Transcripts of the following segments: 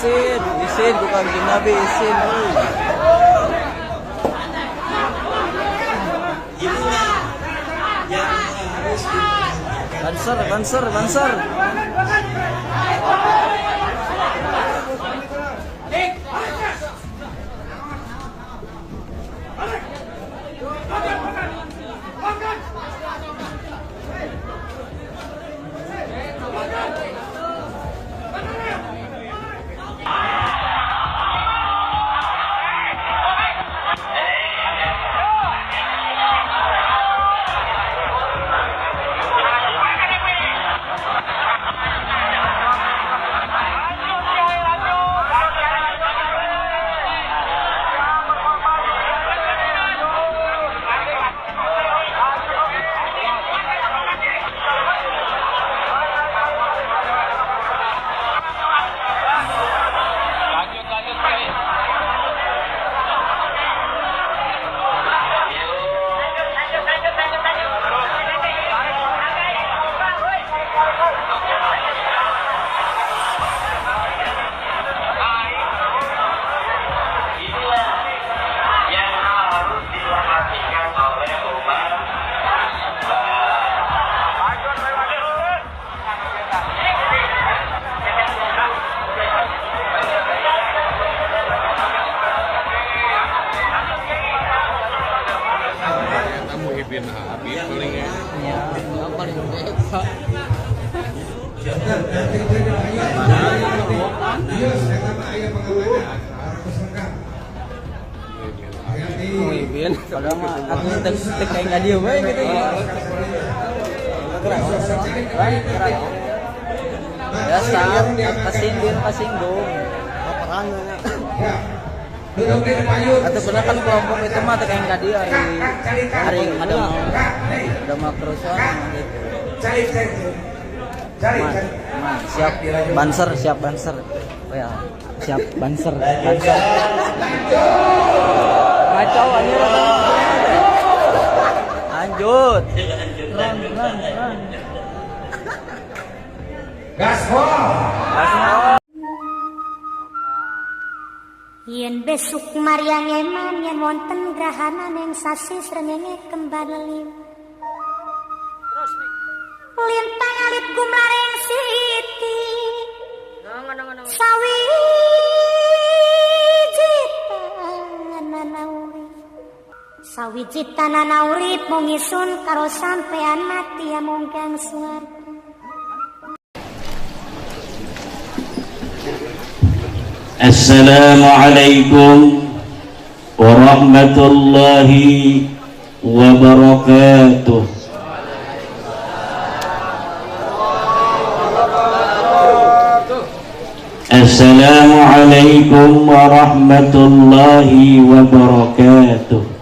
isin ku Kangjeng Nabi isin. Banser. Kalau mah aku tek kayak enggak dia bae gitu ya. Ya sah, kasinggung. Perangannya. Atau benar kan kelompok itu mah tek enggak dia hari ada makrosan gitu. Siap banser. Oh ya, siap banser. Kacau anjir. Lanjut. Run. Gaspol. Yen besuk Maria ngeman yen wonten grahana ning sasi srengenge kembar lelim. Lin pangalit gumlareng siti. Sawi Sawiji tanana urip mung isun karo sampean mati amung kang swarga. Assalamualaikum warahmatullahi wabarakatuh. Assalamualaikum warahmatullahi wabarakatuh.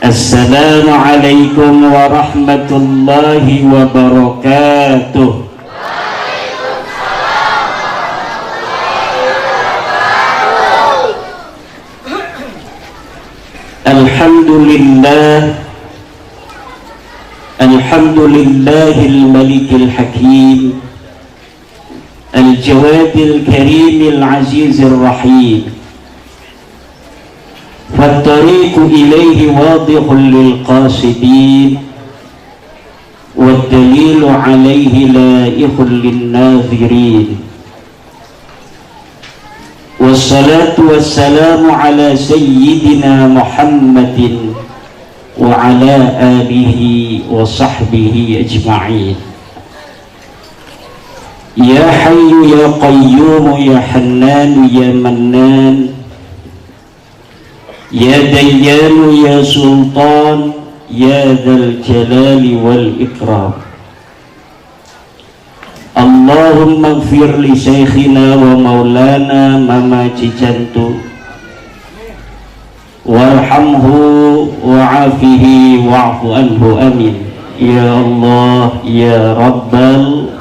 Assalamualaikum warahmatullahi wabarakatuh. Alhamdulillahil malikil hakim, al-jawadil karimil azizir rahim. فالطريق إليه واضح للقاصدين والدليل عليه لائق للناظرين والصلاة والسلام على سيدنا محمد وعلى آله وصحبه أجمعين. يا حي يا قيوم يا حنان يا منان يا ديان يا سلطان يا ذا الجلال والإكرام. اللهم اغفر لشيخنا ومولانا ماما Cijantu warhamhu wa'afihi wa'fu anhu amin. Ya Allah ya Rabbal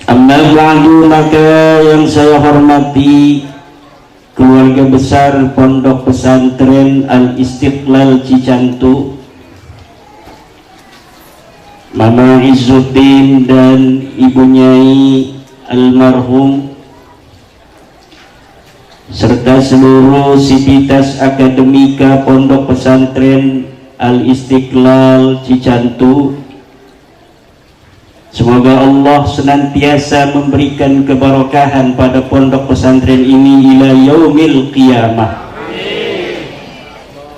Amma ba'du, maka yang saya hormati keluarga besar Pondok Pesantren Al-Istiqlal Cicantu, Mama Izzuddin dan Ibu Nyai almarhum, serta seluruh sivitas akademika Pondok Pesantren Al-Istiqlal Cicantu. Semoga Allah senantiasa memberikan keberkahan pada pondok pesantren ini ila yaumil qiyamah.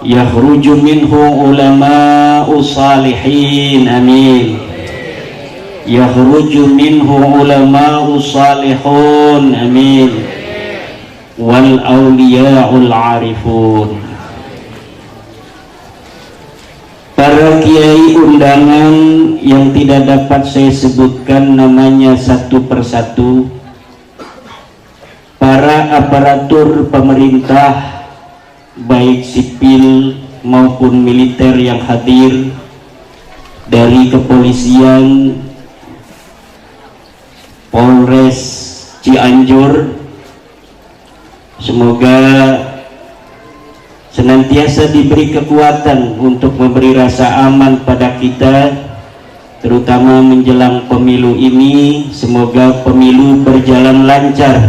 Yakhruju minhu ulama'u salihin, amin. Yakhruju minhu ulama'u salihun, amin. Wal awliya'ul arifun. Para kiai undangan yang tidak dapat saya sebutkan namanya satu persatu, para aparatur pemerintah baik sipil maupun militer yang hadir, dari kepolisian, Polres Cianjur, semoga senantiasa diberi kekuatan untuk memberi rasa aman pada kita, terutama menjelang pemilu ini. Semoga pemilu berjalan lancar.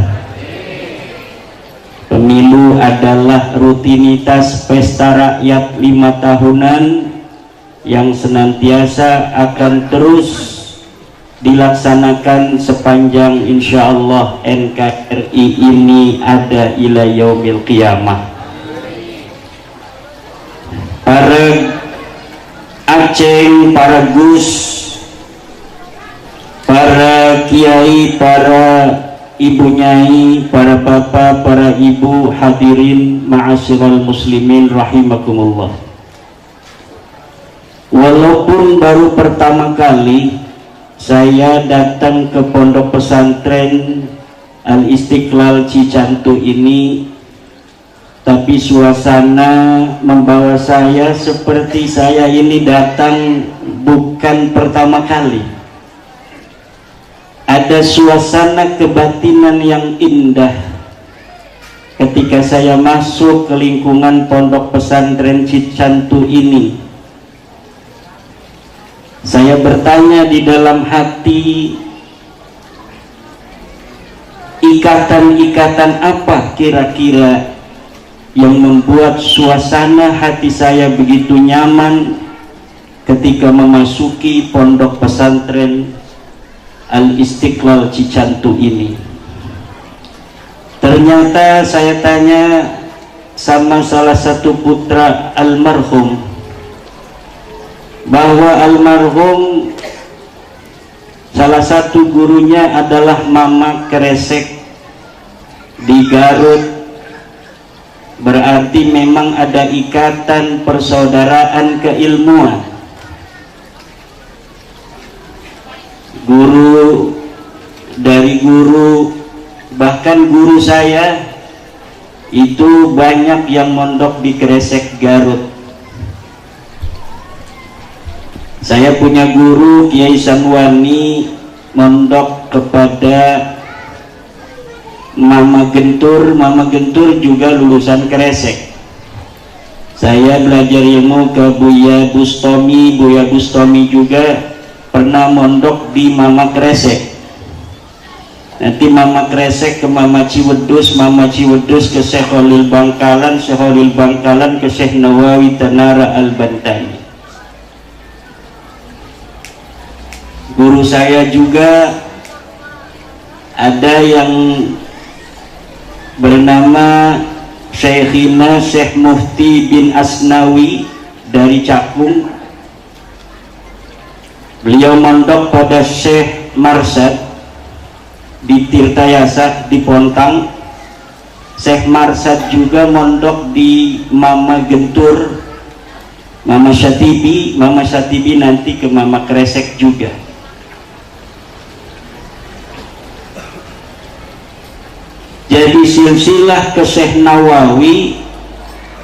Pemilu adalah rutinitas pesta rakyat 5 tahunan yang senantiasa akan terus dilaksanakan sepanjang insyaallah NKRI ini ada ila yaumil qiyamah. Para aceng, para gus, para kiai, para ibu nyai, para bapak, para ibu hadirin ma'asyiral muslimin rahimakumullah. Walaupun baru pertama kali saya datang ke pondok pesantren Al-Istiqlal Cicantu ini, tapi suasana membawa saya seperti saya ini datang bukan pertama kali. Ada suasana kebatinan yang indah ketika saya masuk ke lingkungan pondok pesantren Cicantu ini. Saya bertanya di dalam hati, ikatan-ikatan apa kira-kira yang membuat suasana hati saya begitu nyaman ketika memasuki pondok pesantren Al-Istiqlal Cicantu ini. Ternyata saya tanya sama salah satu putra almarhum, bahwa almarhum salah satu gurunya adalah Mama Kresek di Garut. Berarti memang ada ikatan persaudaraan keilmuan. Guru dari guru, bahkan guru saya itu banyak yang mondok di Kresek Garut. Saya punya guru Kiai Sanwani mondok kepada Mama Gentur. Mama Gentur juga lulusan Kresek. Saya belajar ilmu ke Buya Bustomi. Buya Bustomi juga pernah mondok di Mama Kresek. Nanti Mama Kresek ke Mama Ciwedus, Mama Ciwedus ke Syekh Khalil Bangkalan, Syekh Khalil Bangkalan ke Syekh Nawawi Tanara Al-Bantani. Guru saya juga ada yang bernama Syekhina Syekh Mufti bin Asnawi dari Cakung. Beliau mondok pada Syekh Marsad di Tirtayasa di Pontang. Syekh Marsad juga mondok di Mama Gentur, Mama Syatibi. Mama Syatibi nanti ke Mama Kresek juga. Jadi silsilah ke Syekh Nawawi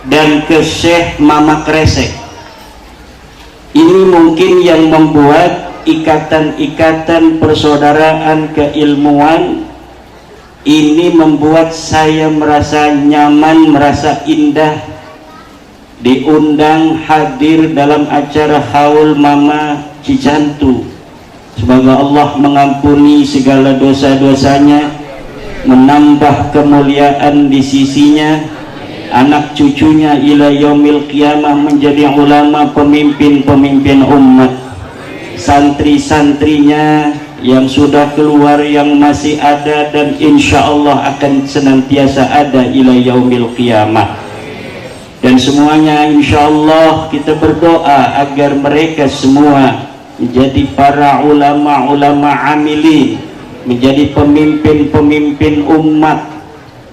dan ke Syekh Mama Kresek ini mungkin yang membuat ikatan-ikatan persaudaraan keilmuan Ini membuat saya merasa nyaman, merasa indah diundang hadir dalam acara haul Mama Cicantu. Semoga Allah mengampuni segala dosa-dosanya, menambah kemuliaan di sisinya, anak cucunya ila yaumil qiyamah menjadi ulama, pemimpin-pemimpin umat, santri-santrinya yang sudah keluar, yang masih ada, dan insya Allah akan senantiasa ada ila yaumil qiyamah. Dan semuanya insya Allah kita berdoa agar mereka semua menjadi para ulama-ulama amilin, menjadi pemimpin-pemimpin umat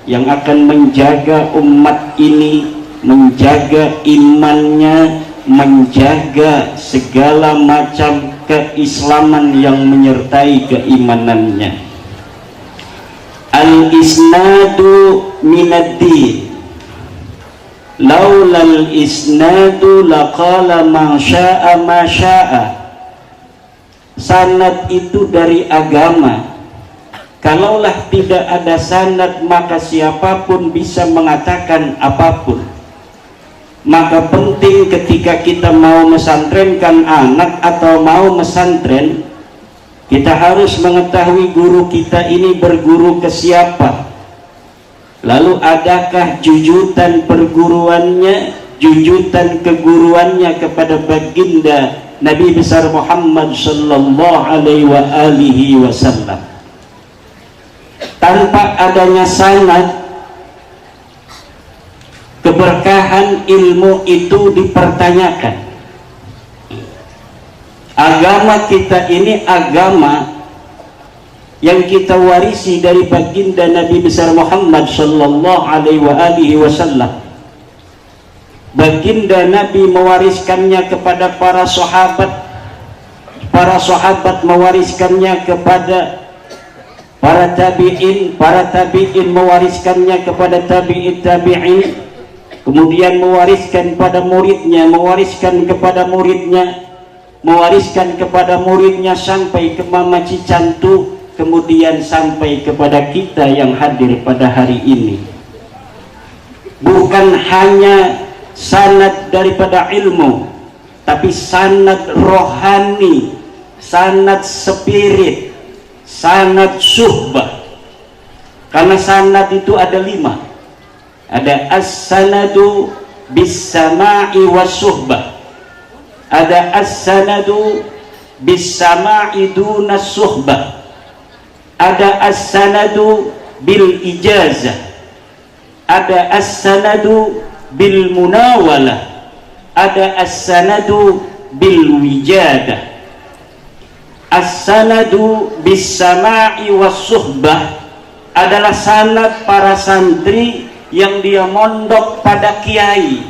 yang akan menjaga umat ini, menjaga imannya, menjaga segala macam keislaman yang menyertai keimanannya. Al-isnadu minad-din, laulal isnadu laqala ma syaa ma syaa. Sanad itu dari agama. Kalaulah tidak ada sanad, maka siapapun bisa mengatakan apapun. Maka penting ketika kita mau mesantrenkan anak atau mau mesantren, kita harus mengetahui guru kita ini berguru ke siapa. Lalu adakah jujutan perguruannya, jujutan keguruannya kepada baginda Nabi besar Muhammad sallallahu alaihi wasallam. Tanpa adanya sanad, keberkahan ilmu itu dipertanyakan. Agama kita ini agama yang kita warisi dari baginda Nabi besar Muhammad sallallahu alaihi wasallam. Baginda Nabi mewariskannya kepada para sahabat mewariskannya kepada para tabi'in mewariskannya kepada tabi'in, kemudian mewariskan pada muridnya, mewariskan kepada muridnya sampai ke Mama Cicantu, kemudian sampai kepada kita yang hadir pada hari ini. Bukan hanya sanad daripada ilmu, tapi sanad rohani, sanad spirit, sanad suhbah. Karena sanad itu ada 5. Ada as-sanadu bis-sama'i was-suhbah, ada as-sanadu bis-sama'i dunas suhbah, ada as-sanadu bil ijazah, ada as-sanadu bil munawalah, ada as-sanadu bil wijadah. As-sanadu bis sama'i was suhbah adalah sanad para santri yang dia mondok pada kiai,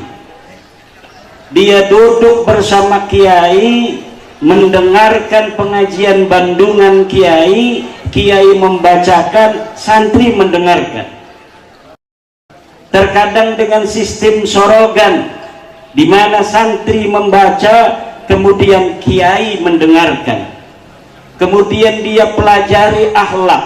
dia duduk bersama kiai, mendengarkan pengajian bandungan kiai, kiai membacakan, santri mendengarkan. Terkadang dengan sistem sorogan, di mana santri membaca, kemudian kiai mendengarkan. Kemudian dia pelajari akhlak,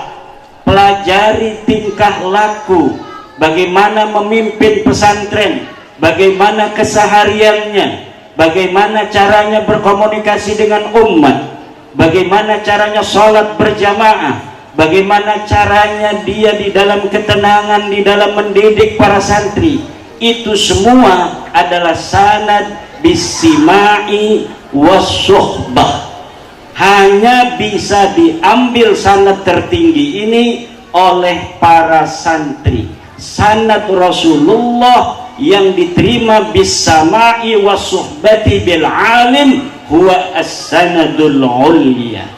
pelajari tingkah laku, bagaimana memimpin pesantren, bagaimana kesehariannya, bagaimana caranya berkomunikasi dengan umat, bagaimana caranya sholat berjamaah, bagaimana caranya dia di dalam ketenangan, di dalam mendidik para santri. Itu semua adalah sanad bisimai wasuhbah. Hanya bisa diambil sanad tertinggi ini oleh para santri. Sanad Rasulullah yang diterima bisamai wasuhbati bil alim huwa as-sanadul ulya.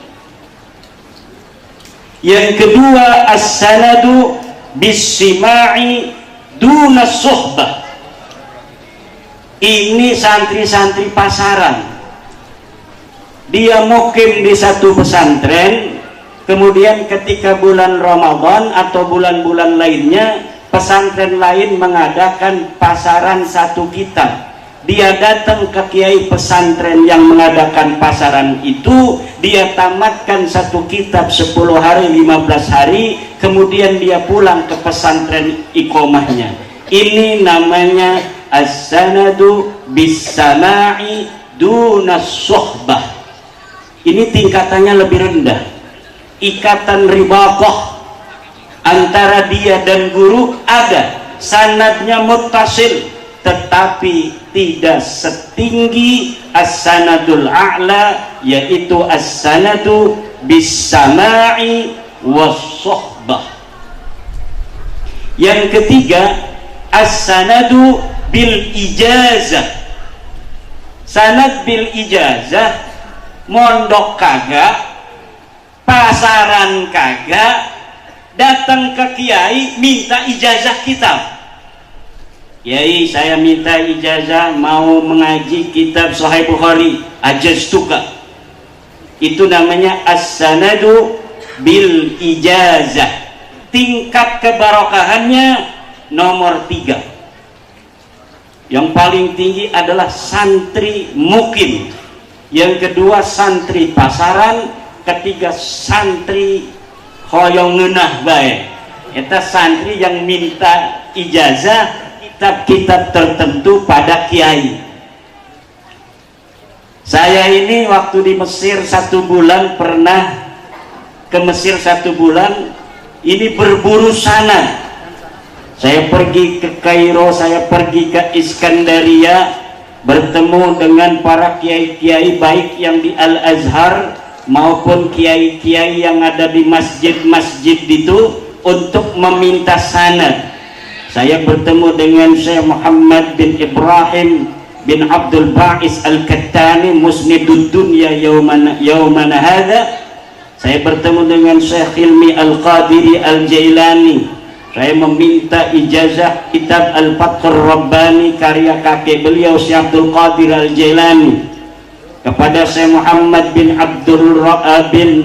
Yang kedua, as-sanadu bis-sima'i dunas suhbah. Ini santri-santri pasaran, dia mukim di satu pesantren, kemudian ketika bulan Ramadan atau bulan-bulan lainnya, pesantren lain mengadakan pasaran satu kitab. Dia datang ke kiai pesantren yang mengadakan pasaran itu, dia tamatkan satu kitab 10 hari, 15 hari, kemudian dia pulang ke pesantren iqomahnya. Ini namanya as-sanadu bis-sama'i dunas suhbah. Ini tingkatannya lebih rendah. Ikatan ribaqah antara dia dan guru ada, sanadnya muttasil, tetapi tidak setinggi as-sanadul a'la, yaitu as-sanadu bis-sama'i was-suhbah. Yang ketiga, as-sanadu bil ijazah. Sanad bil ijazah, mondok kagak, pasaran kagak, datang ke kiai minta ijazah kitab. Kiai, saya minta ijazah mau mengaji kitab Sahih Bukhari, ajaztuka. Itu namanya as-sanadu bil ijazah. Tingkat kebarokahannya nomor 3. Yang paling tinggi adalah santri mukim, yang kedua santri pasaran, ketiga santri hoyong ngeunah bae. Eta santri yang minta ijazah kitab-kitab tertentu pada kiai. Saya ini waktu di Mesir 1 bulan, pernah ke Mesir 1 bulan, ini berburu sanad. Saya pergi ke Kairo, saya pergi ke Iskandaria, bertemu dengan para kiai-kiai baik yang di Al-Azhar maupun kiai-kiai yang ada di masjid-masjid itu untuk meminta sanad. Saya bertemu dengan Syekh Muhammad bin Ibrahim bin Abdul Ba'is Al-Kattani, musnidud dunya yaumana hadha. Saya bertemu dengan Syekh Hilmi Al-Qadiri Al-Jailani. Saya meminta ijazah kitab Al-Fathur Rabbani karya kakek beliau Syekh Abdul Qadir Al-Jailani. Kepada Syekh Muhammad bin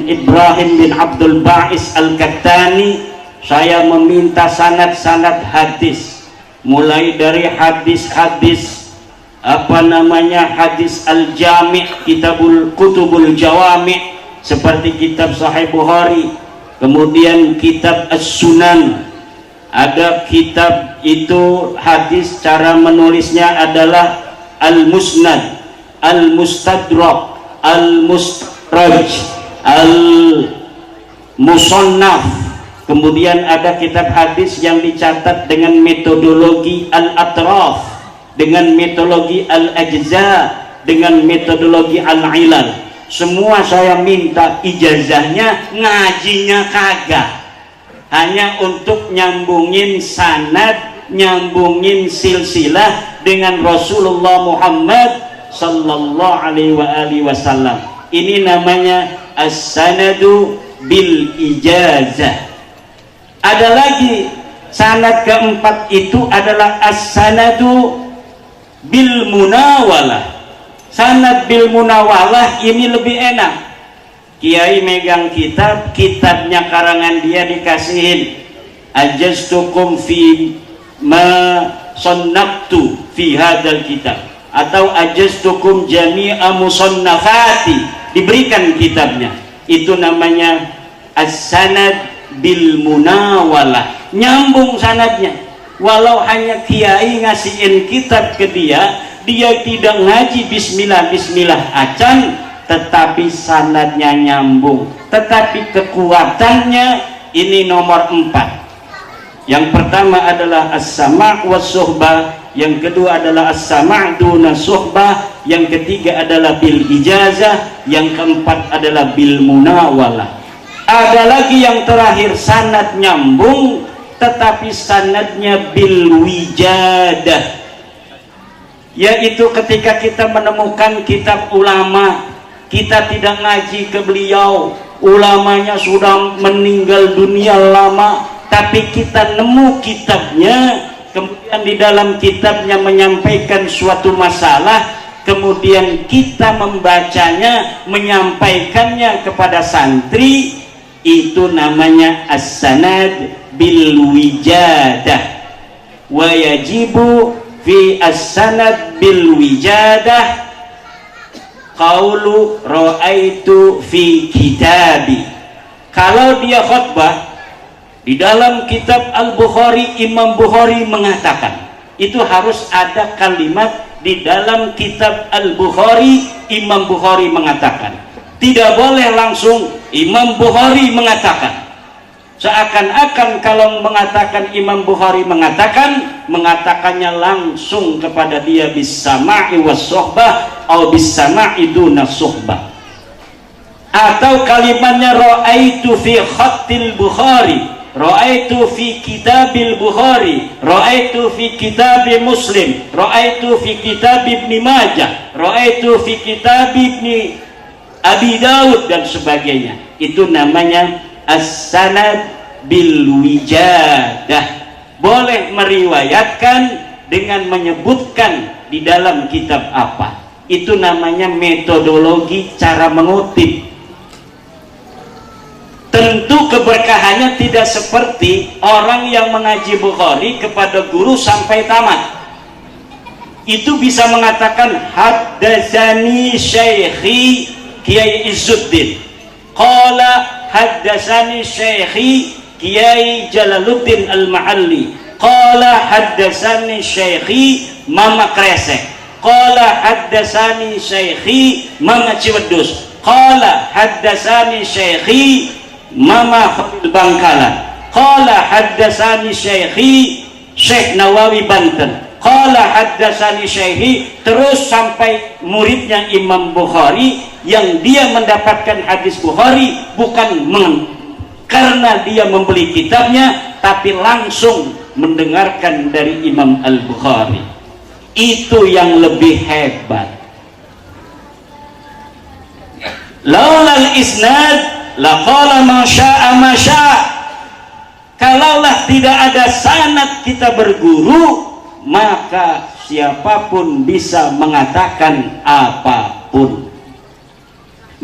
Ibrahim bin Abdul Ba'is Al-Kattani, saya meminta sanad-sanad hadis, mulai dari hadis-hadis hadis Al-Jami', kitabul Kutubul Jawami', seperti kitab Sahih Bukhari, kemudian kitab As-Sunan. Ada kitab itu hadis, cara menulisnya adalah Al-Musnad, Al-Mustadrak, Al-Mustraj, Al-Musannaf. Kemudian ada kitab hadis yang dicatat dengan metodologi Al-Atraf, dengan metodologi Al-Ajza, dengan metodologi Al-Ilal. Semua saya minta ijazahnya, ngajinya kagak. Hanya untuk nyambungin sanad, nyambungin silsilah dengan Rasulullah Muhammad sallallahu alaihi wasallam. Ini namanya as-sanadu bil ijazah. Ada lagi sanad keempat, itu adalah as-sanadu bil munawalah. Sanad bil munawalah ini lebih enak. Kiai megang kitab, kitabnya karangan dia dikasihin, ajaztukum fi ma sannaftu fi hadzal kitab, atau ajaztukum jami'a musannafati, diberikan kitabnya. Itu namanya as-sanad bil munawalah, nyambung sanadnya. Walau hanya kiai ngasihin kitab ke dia, dia tidak ngaji bismillah acan, tetapi sanadnya nyambung, tetapi kekuatannya ini nomor 4. Yang pertama adalah as-sama' was-suhbah, yang kedua adalah as-sama' duna suhbah, yang ketiga adalah bil ijazah, yang keempat adalah bil munawalah. Ada lagi yang terakhir, sanad nyambung tetapi sanadnya bil wijadah, yaitu ketika kita menemukan kitab ulama, kita tidak ngaji ke beliau, ulamanya sudah meninggal dunia lama, tapi kita nemu kitabnya, kemudian di dalam kitabnya menyampaikan suatu masalah, kemudian kita membacanya, menyampaikannya kepada santri, itu namanya as-sanad bil wijadah. Wa yajibu fi as-sanad bil wijadah qaulu ra'aitu fi kitabi. Kalau dia khutbah Di dalam kitab Al-Bukhari, Imam Bukhari mengatakan, itu harus ada kalimat di dalam kitab Al-Bukhari, Imam Bukhari mengatakan. Tidak boleh langsung Imam Bukhari mengatakan. Seakan-akan kalau mengatakan Imam Bukhari mengatakannya langsung kepada dia bis-sama'i was-suhbah atau bis-sama'i duna suhbah. Atau kalimatnya ra'aitu fi khattil Bukhari, ra'aitu fi kitabil Bukhari, ra'aitu fi kitab Muslim, ra'aitu fi kitab Ibnu Majah, ra'aitu fi kitab Ibnu Abi Daud dan sebagainya. Itu namanya as-sanad bil wijadah. Boleh meriwayatkan dengan menyebutkan di dalam kitab apa. Itu namanya metodologi cara mengutip. Tentu keberkahannya tidak seperti orang yang mengaji Bukhari kepada guru sampai tamat. Itu bisa mengatakan haddatsani syaikhi Kiai Izzuddin, qala haddatsani syaikhi Kiai Jalaluddin Al-Ma'alli, qala haddatsani syaikhi Mama Kresek, qala haddatsani syaikhi Mama Ciwedus, qala haddatsani syaikhi Mama Khalil Bangkalan, qala haddatsani syaikhi Syekh Nawawi Banten, qala haddatsani syaikhi, terus sampai muridnya Imam Bukhari yang dia mendapatkan hadis Bukhari bukan karena dia membeli kitabnya, tapi langsung mendengarkan dari Imam Al-Bukhari. Itu yang lebih hebat. Laulal isnad laqala ma syaa ma syaa. Kalaulah tidak ada sanad kita berguru, maka siapapun bisa mengatakan apapun.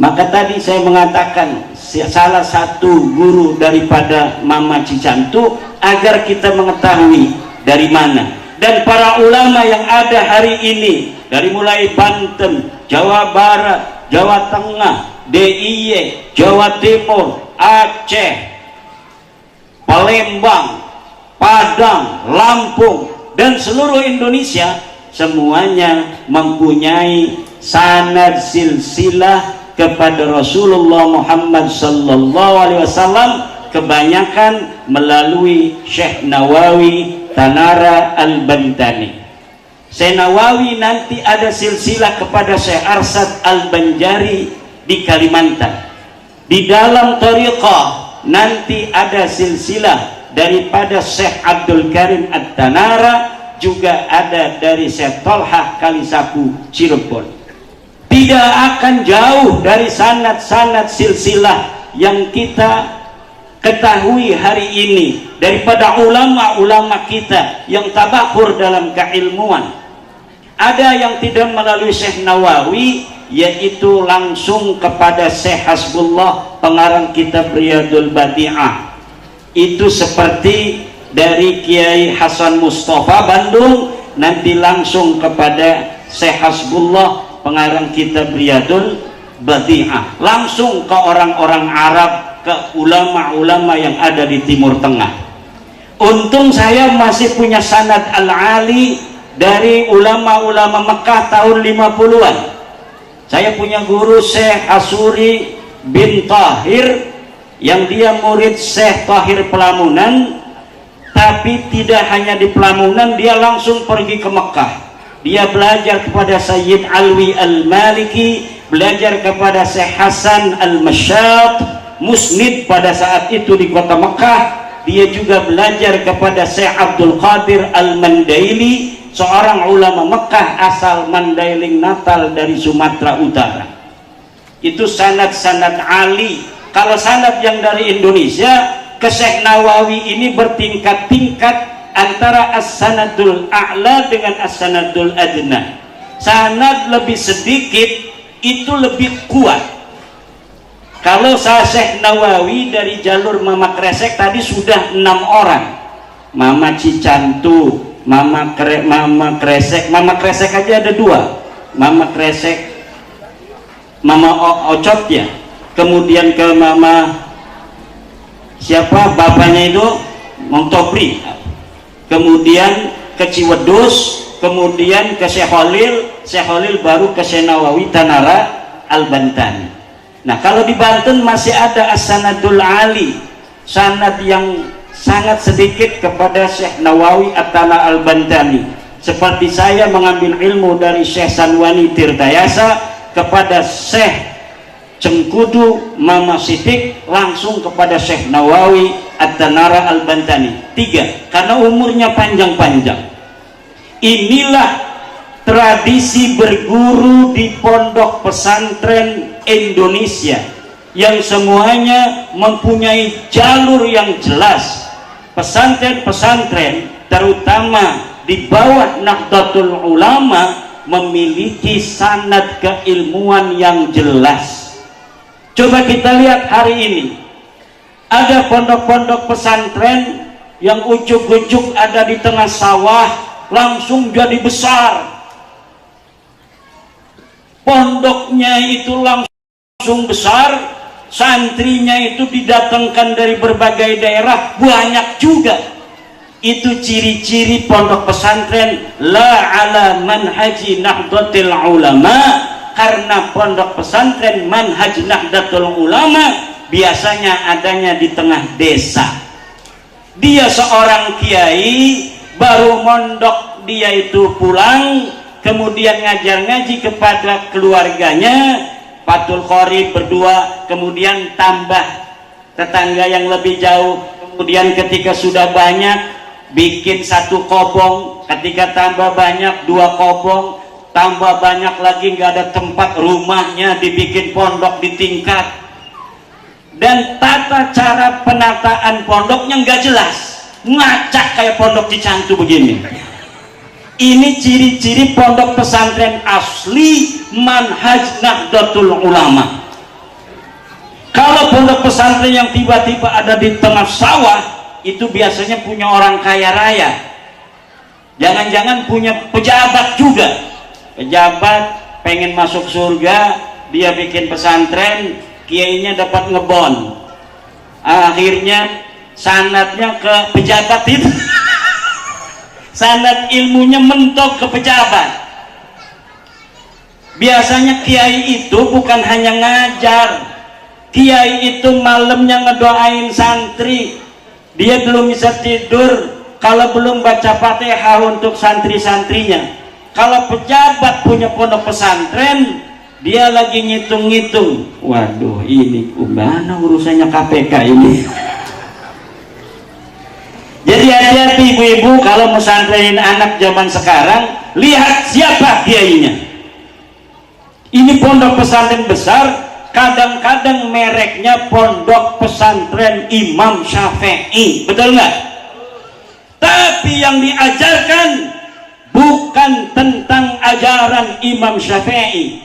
Maka tadi saya mengatakan salah satu guru daripada Mama Cicantu agar kita mengetahui dari mana. Dan para ulama yang ada hari ini dari mulai Banten, Jawa Barat, Jawa Tengah, DIY, Jawa Timur, Aceh, Palembang, Padang, Lampung, dan seluruh Indonesia, semuanya mempunyai sanad silsilah kepada Rasulullah Muhammad sallallahu alaihi wasallam, kebanyakan melalui Syekh Nawawi Tanara Al-Bantani. Syekh Nawawi nanti ada silsilah kepada Syekh Arsad Al-Banjari di Kalimantan. Di dalam thariqah nanti ada silsilah daripada Syekh Abdul Karim At-Tanara, juga ada dari Syekh Tolhah Kalisapu Cirebon. Tidak akan jauh dari sanad-sanad silsilah yang kita ketahui hari ini daripada ulama-ulama kita yang tabakur dalam keilmuan. Ada yang tidak melalui Syekh Nawawi, yaitu langsung kepada Syekh Hasbullah pengarang kitab Riyadul Badi'ah. Itu seperti dari Kiai Hasan Mustafa Bandung, nanti langsung kepada Syekh Hasbullah pengarang kitab Riyadul Badi'ah, langsung ke orang-orang Arab, ke ulama-ulama yang ada di Timur Tengah. Untung saya masih punya sanad al-ali dari ulama-ulama Mekah tahun 50-an. Saya punya guru Syekh Asuri bin Tahir yang dia murid Syekh Tahir Pelamunan, tapi tidak hanya di Pelamunan, dia langsung pergi ke Mekah. Dia belajar kepada Sayyid Alwi Al-Maliki, belajar kepada Syekh Hasan Al-Masyat Musnid pada saat itu di kota Mekah. Dia juga belajar kepada Syekh Abdul Qadir Al-Mandaili, seorang ulama Mekah asal Mandailing Natal dari Sumatera Utara. Itu sanad-sanad ali. Kalau sanad yang dari Indonesia ke Syekh Nawawi ini bertingkat-tingkat antara as-sanadul a'la dengan as-sanadul adna. Sanad lebih sedikit itu lebih kuat. Kalau Syekh Nawawi dari jalur Mama Kresek tadi sudah 6 orang. Mama Cicantu, Mama Kresek aja ada 2. Mama Kresek, Mama Ocot ya. Kemudian ke Mama siapa bapaknya itu Montopri, kemudian ke Ciwedus, kemudian ke Syekh Khalil baru ke Syekh Nawawi Tanara Al-Bantani. Nah kalau di Banten masih ada as-sanadul ali, sanad yang sangat sedikit kepada Syekh Nawawi At-Tana Al-Bantani. Seperti saya mengambil ilmu dari Syekh Sanwani Tirtayasa kepada Syekh Cengkudu Mama Sidik, langsung kepada Syekh Nawawi At-Tanara Al-Bantani. 3, karena umurnya panjang-panjang. Inilah tradisi berguru di pondok pesantren Indonesia yang semuanya mempunyai jalur yang jelas. Pesantren-pesantren terutama di bawah Nahdlatul Ulama memiliki sanad keilmuan yang jelas. Coba kita lihat hari ini, ada pondok-pondok pesantren yang ujuk-ujuk ada di tengah sawah langsung jadi besar. Pondoknya itu langsung besar, santrinya itu didatangkan dari berbagai daerah, banyak juga. Itu ciri-ciri pondok pesantren la ala manhaji Nahdlatul Ulama. Karena pondok pesantren manhaj Nahdlatul Ulama biasanya adanya di tengah desa. Dia seorang kiai, baru mondok dia itu pulang, kemudian ngajar ngaji kepada keluarganya, Fathul Qorib berdua, kemudian tambah tetangga yang lebih jauh, kemudian ketika sudah banyak bikin 1 kobong, ketika tambah banyak 2 kobong, tambah banyak lagi nggak ada tempat, rumahnya dibikin pondok di tingkat, dan tata cara penataan pondoknya nggak jelas, ngacak kayak pondok Cicantu begini. Ini ciri-ciri pondok pesantren asli manhaj Nahdlatul Ulama. Kalau pondok pesantren yang tiba-tiba ada di tengah sawah, itu biasanya punya orang kaya raya, jangan-jangan punya pejabat juga. Pejabat pengen masuk surga, dia bikin pesantren, kiainya dapat ngebon, akhirnya sanadnya ke pejabat itu sanad ilmunya mentok ke pejabat. Biasanya kiai itu bukan hanya ngajar, kiai itu malamnya ngedoain santri. Dia belum bisa tidur kalau belum baca Fatihah untuk santri-santrinya. Kalau pejabat punya pondok pesantren, dia lagi ngitung-ngitung, waduh ini gimana urusannya KPK ini. Jadi hati-hati ibu-ibu kalau mesantrenin anak zaman sekarang, lihat siapa kiainya. Ini pondok pesantren besar, kadang-kadang mereknya pondok pesantren Imam Syafi'i, betul nggak? Tapi yang diajarkan bukan tentang ajaran Imam Syafi'i,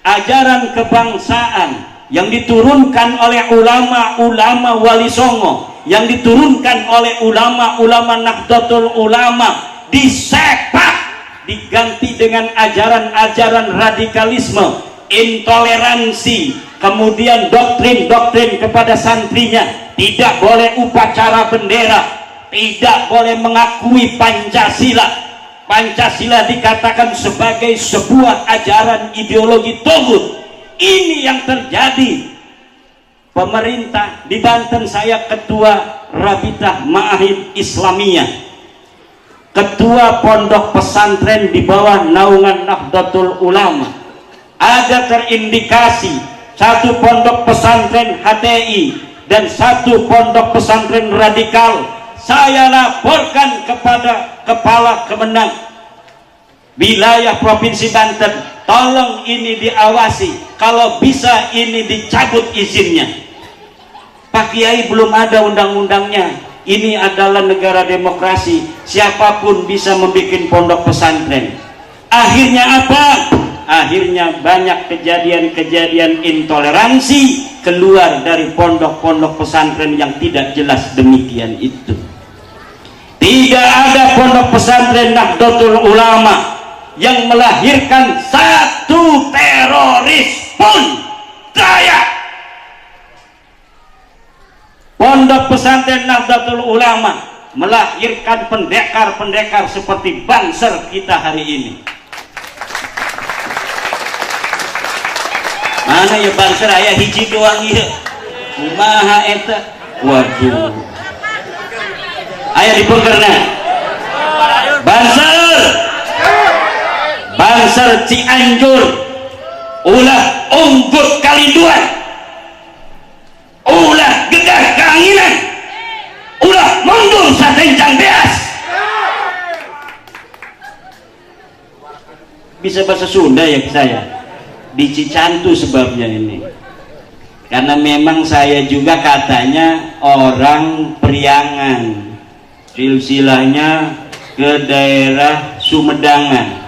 ajaran kebangsaan yang diturunkan oleh ulama-ulama Wali Songo, yang diturunkan oleh ulama-ulama Nahdlatul Ulama, disepak, diganti dengan ajaran-ajaran radikalisme, intoleransi, kemudian doktrin-doktrin kepada santrinya, tidak boleh upacara bendera, tidak boleh mengakui Pancasila. Pancasila dikatakan sebagai sebuah ajaran ideologi togut. Ini yang terjadi. Pemerintah di Banten, saya ketua Rabitah Ma'ahid Islamiyah, ketua pondok pesantren di bawah naungan Nahdlatul Ulama. Ada terindikasi 1 pondok pesantren HTI dan 1 pondok pesantren radikal. Saya laporkan kepada Kepala Kemenang wilayah Provinsi Banten, tolong ini diawasi, kalau bisa ini dicabut izinnya. Pak Kiai, belum ada undang-undangnya, ini adalah negara demokrasi, siapapun bisa membuat pondok pesantren. Akhirnya apa? Akhirnya banyak kejadian-kejadian intoleransi keluar dari pondok-pondok pesantren yang tidak jelas demikian itu. Tidak ada pondok pesantren Nahdlatul Ulama yang melahirkan 1 teroris pun. Daya Pondok Pesantren Nahdlatul Ulama melahirkan pendekar-pendekar seperti Banser kita hari ini. Mana ya Banser aya hiji doang ieu. Kumaha eta? Waduh. Aya di burgerna. Banser Cianjur. Ulah unggul kaliduan. Ulah gegah keanginan. Ulah mundur satencang beas. Bisa bahasa Sunda ya saya. Di Cicantu sebabnya ini, karena memang saya juga katanya orang Priangan, silsilahnya ke daerah Sumedangan.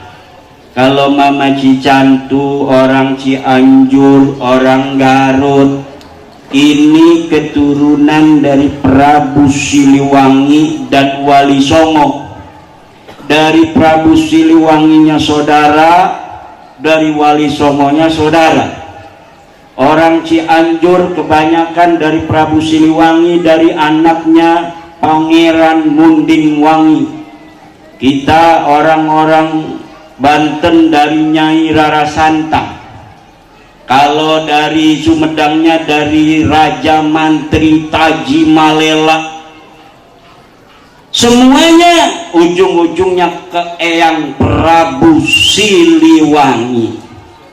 Kalau Mama Cicantu orang Cianjur, orang Garut, ini keturunan dari Prabu Siliwangi dan Wali Songo. Dari Prabu Siliwanginya saudara, dari Wali Songonya saudara. Orang Cianjur kebanyakan dari Prabu Siliwangi, dari anaknya Pangeran Munding Wangi. Kita orang-orang Banten dari Nyai Rara Santang. Kalau dari Sumedangnya dari Raja Mantri Taji Malela. Semuanya ujung-ujungnya ke Eyang Prabu Siliwangi.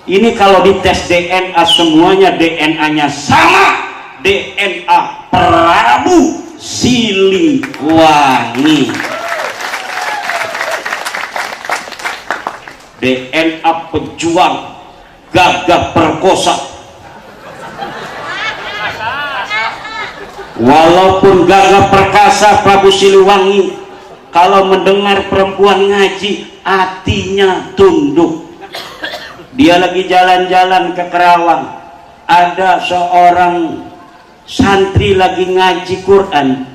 Ini kalau dites DNA semuanya DNA-nya sama, DNA Prabu Siliwangi. DNA pejuang gagah perkosa. Walaupun gagah perkasa Prabu Siliwangi, kalau mendengar perempuan ngaji hatinya tunduk. Dia lagi jalan-jalan ke Kerawang, ada seorang santri lagi ngaji Quran.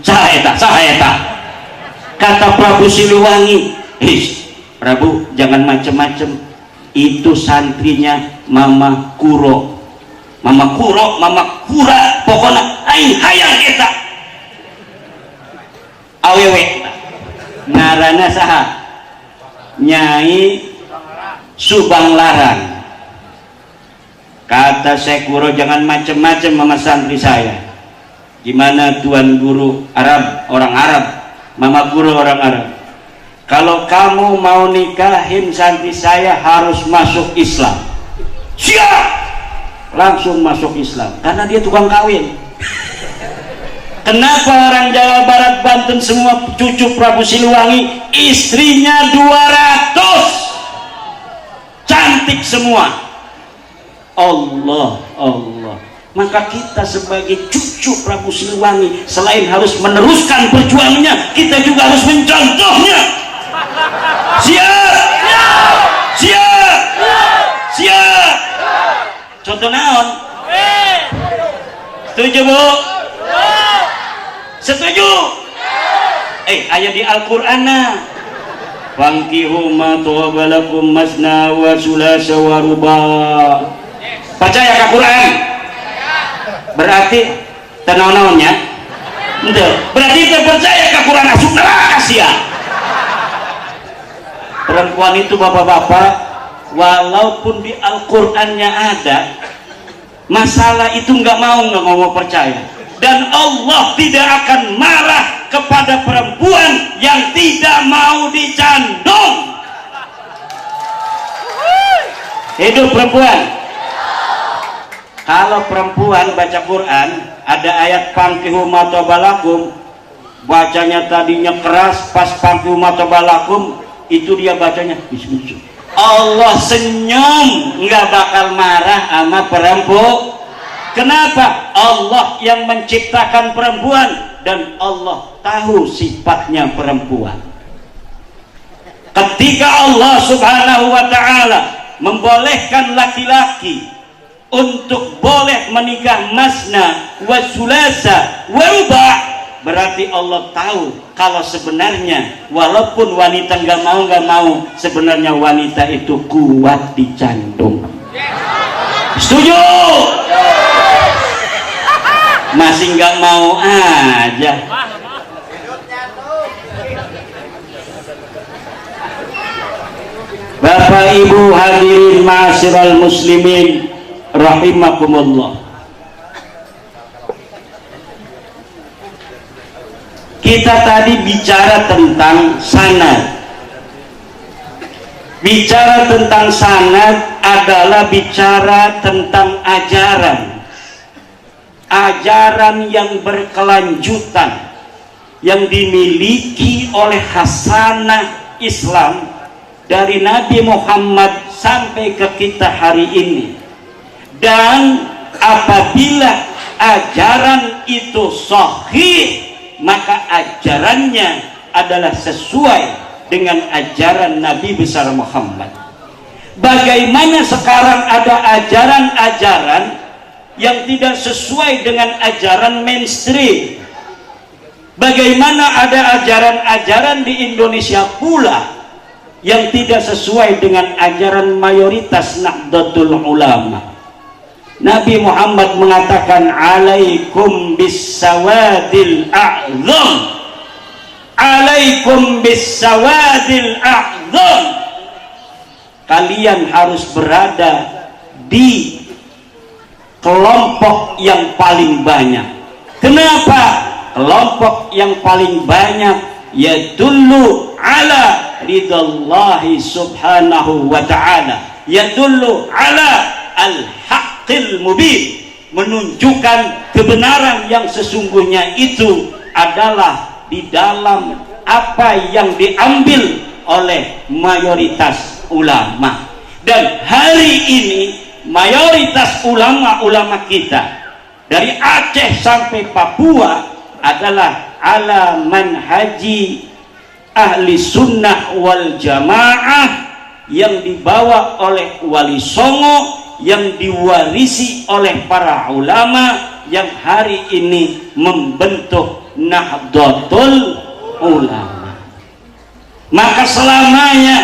Saheta kata Prabu Siliwangi, Prabu jangan macem-macem, itu santrinya Mama Kuro, Mama Kura, pokoknya aing hayang eta awewe ngarana saha Nyai Subang Larang. Kata Syekh Kuro, jangan macem-macem sama santri saya. Gimana Tuan Guru Arab, orang Arab, Mama Guru orang Arab, kalau kamu mau nikahin santri saya harus masuk Islam. Siap, langsung masuk Islam karena dia tukang kawin. Kenapa orang Jawa Barat, Banten semua cucu Prabu Siliwangi istrinya 200 cantik semua? Allah. Maka kita sebagai cucu Prabu Siliwangi selain harus meneruskan perjuangannya, kita juga harus mencontohnya. Siap. Contoh naon? Setuju Bu? Setuju? Ayat di Al-Qur'an nah. Fankihu ma tawaba lakum masna wa sulasa wa ruba. Percaya ke Quran? Berarti tenang-tenangnya berarti kita percaya ke Quran masuk neraka sia. Perempuan itu bapak-bapak, walaupun di Al-Qur'annya ada masalah itu nggak mau percaya, dan Allah tidak akan marah kepada perempuan yang tidak mau dicandung. Hidup perempuan. Kalau perempuan baca Quran ada ayat fankihu ma tabalakum, bacanya tadinya keras, pas fankihu ma tabalakum itu dia bacanya bismillah. Allah senyum, nggak bakal marah sama perempuan. Kenapa? Allah yang menciptakan perempuan dan Allah tahu sifatnya perempuan. Ketika Allah Subhanahu wa ta'ala membolehkan laki-laki untuk boleh menikah masna wa sulasa wa ruba, berarti Allah tahu kalau sebenarnya walaupun wanita nggak mau, sebenarnya wanita itu kuat dicandung. Setuju? Masih nggak mau aja. Bapak Ibu hadirin ma'asyiral muslimin rahimakumullah. Kita tadi bicara tentang sanad. Bicara tentang sanad adalah bicara tentang ajaran. Ajaran yang berkelanjutan yang dimiliki oleh hasanah Islam dari Nabi Muhammad sampai ke kita hari ini. Dan apabila ajaran itu sahih, maka ajarannya adalah sesuai dengan ajaran Nabi besar Muhammad. Bagaimana sekarang ada ajaran-ajaran yang tidak sesuai dengan ajaran mainstream? Bagaimana ada ajaran-ajaran di Indonesia pula yang tidak sesuai dengan ajaran mayoritas Nahdlatul Ulama? Nabi Muhammad mengatakan, alaikum bisawadil a'zam, alaikum bisawadil a'zam, kalian harus berada di kelompok yang paling banyak. Kenapa? Kelompok yang paling banyak yadullu ala ridallahi subhanahu wa ta'ala, yadullu ala al-haqqil mubin, menunjukkan kebenaran yang sesungguhnya itu adalah di dalam apa yang diambil oleh mayoritas ulama. Dan hari ini mayoritas ulama-ulama kita dari Aceh sampai Papua adalah ala manhaji ahli sunnah wal jamaah yang dibawa oleh Wali Songo, yang diwarisi oleh para ulama yang hari ini membentuk Nahdlatul Ulama. Maka selamanya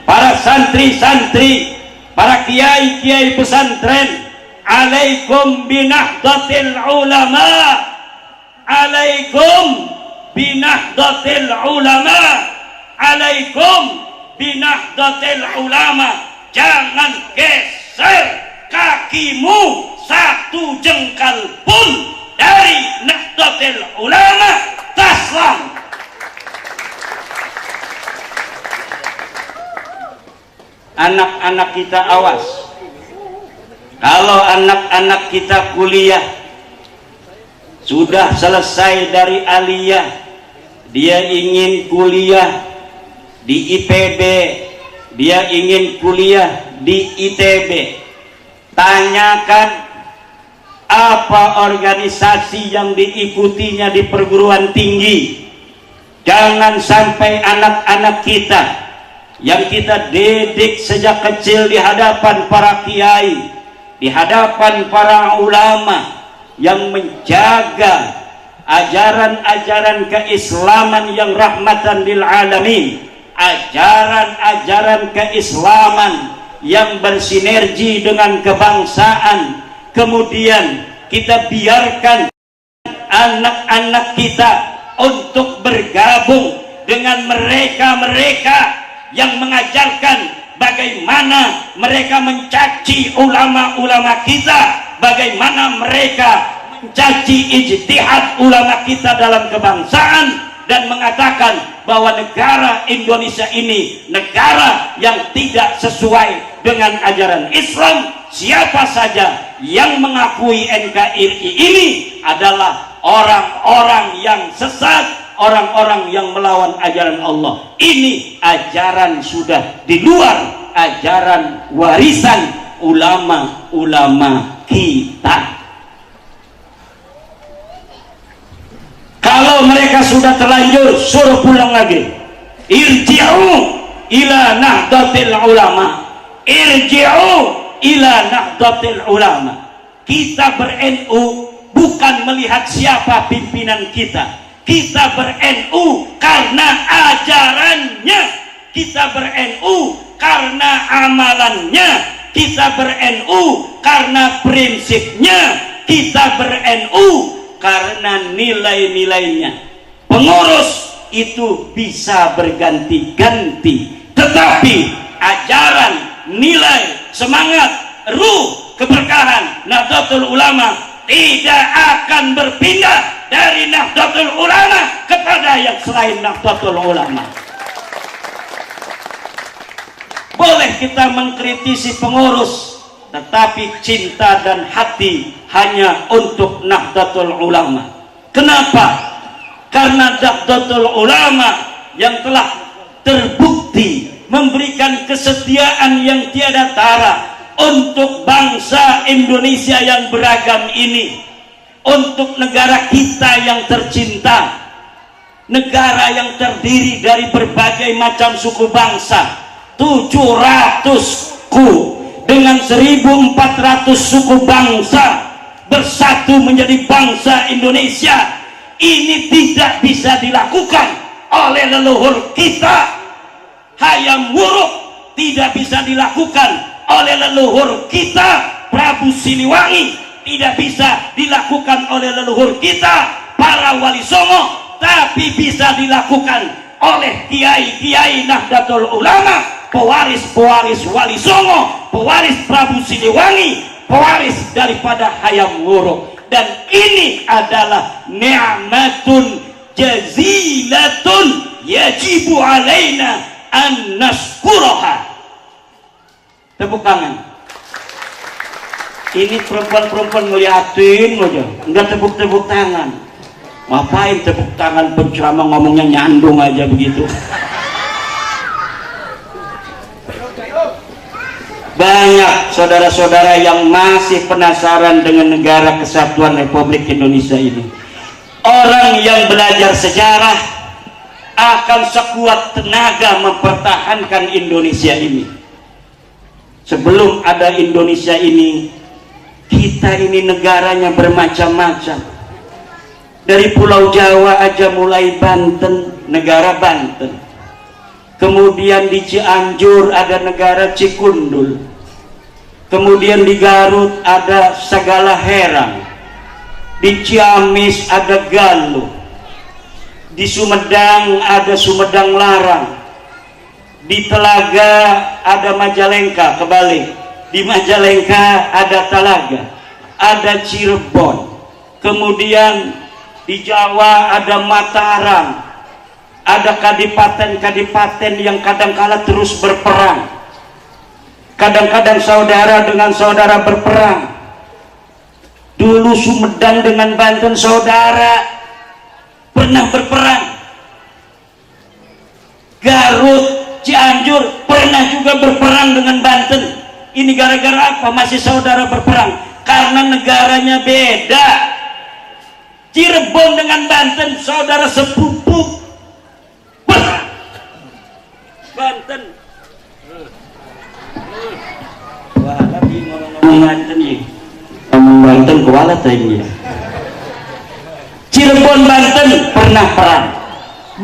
para santri-santri, para kiai-kiai pesantren, alaikum binahdlatil ulama, alaikum binahdlatil ulama, alaikum binahdlatil ulama. Jangan geser kakimu satu jengkal pun dari Nahdlatul Ulama. Taslam. Anak-anak kita awas. Kalau anak-anak kita kuliah, sudah selesai dari aliyah, dia ingin kuliah di IPB, dia ingin kuliah di ITB, tanyakan apa organisasi yang diikutinya di perguruan tinggi. Jangan sampai anak-anak kita yang kita didik sejak kecil di hadapan para kiai, di hadapan para ulama yang menjaga ajaran-ajaran keislaman yang rahmatan lil alamin, ajaran-ajaran keislaman yang bersinergi dengan kebangsaan, kemudian kita biarkan anak-anak kita untuk bergabung dengan mereka-mereka yang mengajarkan bagaimana mereka mencaci ulama-ulama kita, bagaimana mereka mencaci ijtihad ulama kita dalam kebangsaan, dan mengatakan bahwa negara Indonesia ini negara yang tidak sesuai dengan ajaran Islam. Siapa saja yang mengakui NKRI ini adalah orang-orang yang sesat, orang-orang yang melawan ajaran Allah. Ini ajaran sudah di luar ajaran warisan ulama-ulama kita. Kalau mereka sudah terlanjur, suruh pulang lagi. Irji'u ila nahdlatil ulama, irji'u ila nahdlatil ulama. Kita ber-NU bukan melihat siapa pimpinan kita. Kita ber-NU karena ajarannya, kita ber-NU karena amalannya, kita ber-NU karena prinsipnya, kita ber-NU karena nilai-nilainya. Pengurus itu bisa berganti-ganti, tetapi ajaran, nilai, semangat, ruh, keberkahan Nahdlatul Ulama tidak akan berpindah dari Nahdlatul Ulama kepada yang selain Nahdlatul Ulama. Boleh kita mengkritisi pengurus, tetapi cinta dan hati hanya untuk Nahdlatul Ulama. Kenapa? Karena Nahdlatul Ulama yang telah terbukti memberikan kesetiaan yang tiada tara untuk bangsa Indonesia yang beragam ini, untuk negara kita yang tercinta, negara yang terdiri dari berbagai macam suku bangsa, 700 dengan 1.400 suku bangsa bersatu menjadi bangsa Indonesia. Ini tidak bisa dilakukan oleh leluhur kita. Hayam Wuruk tidak bisa dilakukan oleh leluhur kita. Prabu Siliwangi tidak bisa dilakukan oleh leluhur kita, para wali songo, tapi bisa dilakukan oleh kiai-kiai Nahdlatul Ulama, pewaris-pewaris wali songo, pewaris Prabu Siliwangi, pewaris daripada Hayam Wuruk. Dan ini adalah ni'matun jazilatun yajibu alaina an nashkuraha. Tepuk tangan. Ini perempuan-perempuan ngeliatin aja, enggak tepuk-tepuk tangan. Ngapain tepuk tangan penceramah ngomongnya nyandung aja begitu. Banyak saudara-saudara yang masih penasaran dengan negara kesatuan Republik Indonesia ini. Orang yang belajar sejarah akan sekuat tenaga mempertahankan Indonesia ini. Sebelum ada Indonesia ini, kita ini negaranya bermacam-macam. Dari Pulau Jawa aja mulai Banten, negara Banten. Kemudian di Cianjur ada negara Cikundul. Kemudian di Garut ada Sagala Herang. Di Ciamis ada Galuh. Di Sumedang ada Sumedang Larang. Di Telaga ada Majalengka, kebalik. Di Majalengka ada Talaga. Ada Cirebon. Kemudian di Jawa ada Mataram. Ada kadipaten-kadipaten yang kadang-kala terus berperang. Kadang-kadang saudara dengan saudara berperang. Dulu Sumedang dengan Banten saudara pernah berperang. Garut, Cianjur pernah juga berperang dengan Banten. Ini gara-gara apa masih saudara berperang? Karena negaranya beda. Cirebon dengan Banten saudara sepupu. Banten. Wah, lagi ngomong Banten ya. Ngomong Banten kualat aja. Cirebon Banten pernah perang.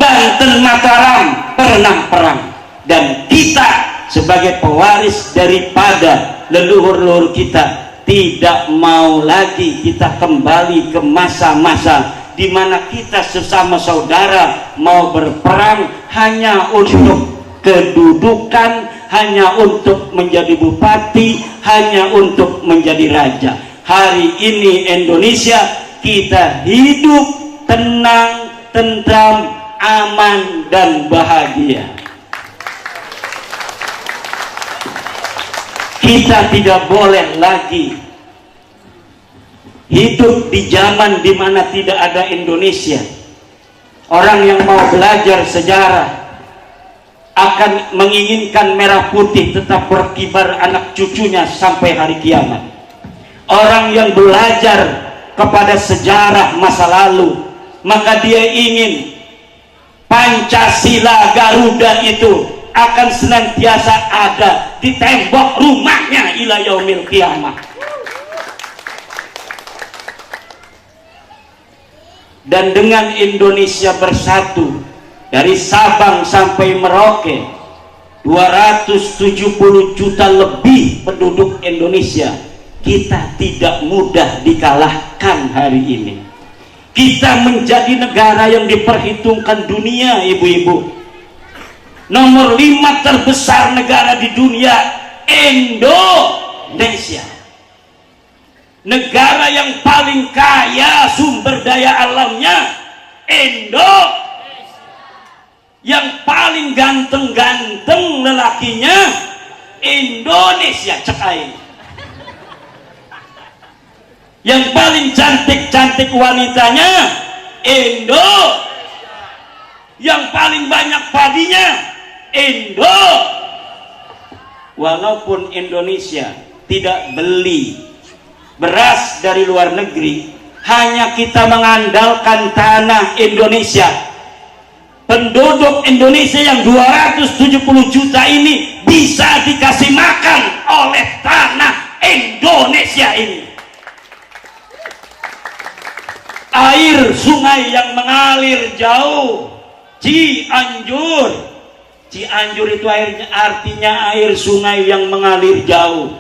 Banten Mataram pernah perang. Dan kita sebagai pewaris daripada leluhur-leluhur kita tidak mau lagi kita kembali ke masa-masa di mana kita sesama saudara mau berperang hanya untuk kedudukan, hanya untuk menjadi bupati, hanya untuk menjadi raja. Hari ini Indonesia kita hidup tenang, tentram, aman dan bahagia. Kita tidak boleh lagi hidup di zaman di mana tidak ada Indonesia. Orang yang mau belajar sejarah akan menginginkan merah putih tetap berkibar anak cucunya sampai hari kiamat. Orang yang belajar kepada sejarah masa lalu, maka dia ingin Pancasila Garuda itu akan senantiasa ada di tembok rumahnya ila yaumil kiamat. Dan dengan Indonesia bersatu dari Sabang sampai Merauke, 270 juta lebih penduduk Indonesia kita tidak mudah dikalahkan hari ini. Kita menjadi negara yang diperhitungkan dunia, ibu-ibu. Nomor 5 terbesar negara di dunia, Indonesia. Negara yang paling kaya sumber daya alamnya, Indonesia. Yang paling ganteng-ganteng lelakinya, Indonesia, cek aing. Yang paling cantik-cantik wanitanya, Indonesia. Yang paling banyak padinya, Indonesia. Walaupun Indonesia tidak beli beras dari luar negeri, hanya kita mengandalkan tanah Indonesia. Penduduk Indonesia yang 270 juta ini bisa dikasih makan oleh tanah Indonesia ini. Air sungai yang mengalir jauh, Cianjur. Cianjur itu artinya air sungai yang mengalir jauh.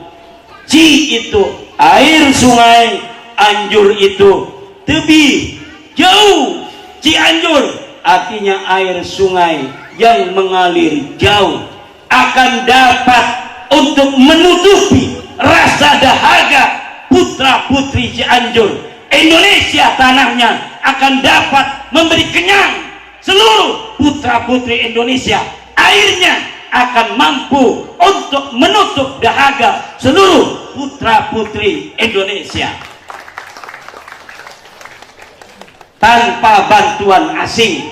Ci itu air sungai, Anjur itu tebih, jauh. Cianjur artinya air sungai yang mengalir jauh akan dapat untuk menutupi rasa dahaga putra putri Cianjur. Indonesia tanahnya akan dapat memberi kenyang seluruh putra putri Indonesia. Airnya akan mampu untuk menutup dahaga seluruh putra putri Indonesia tanpa bantuan asing.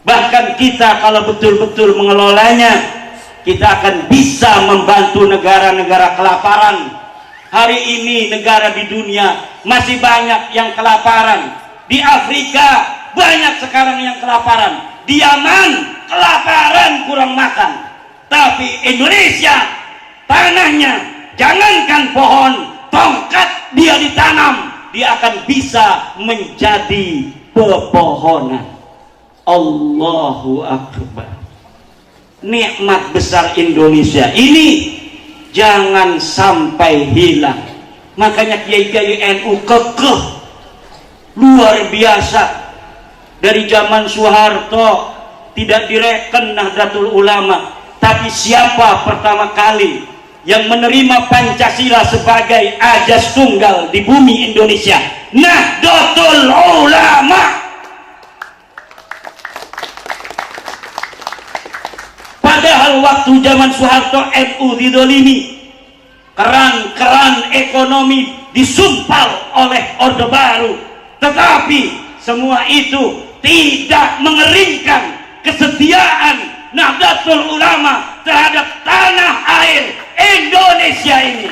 Bahkan kita kalau betul-betul mengelolanya, kita akan bisa membantu negara-negara kelaparan. Hari ini negara di dunia masih banyak yang kelaparan. Di Afrika banyak sekarang yang kelaparan. Di Yaman kelaparan, kurang makan. Tapi Indonesia tanahnya, jangankan pohon, tongkat dia ditanam, dia akan bisa menjadi pepohonan. Allahu Akbar. Nikmat besar Indonesia ini jangan sampai hilang. Makanya kiai-kiai NU kekeh luar biasa. Dari zaman Soeharto tidak direken Nahdlatul Ulama, tapi siapa pertama kali yang menerima Pancasila sebagai ajas tunggal di bumi Indonesia? Nahdlatul Ulama. Padahal waktu zaman Soeharto NU didolimi, keran-keran ekonomi disumpal oleh Orde Baru, tetapi semua itu tidak mengeringkan kesetiaan Nahdlatul Ulama terhadap tanah air Indonesia ini.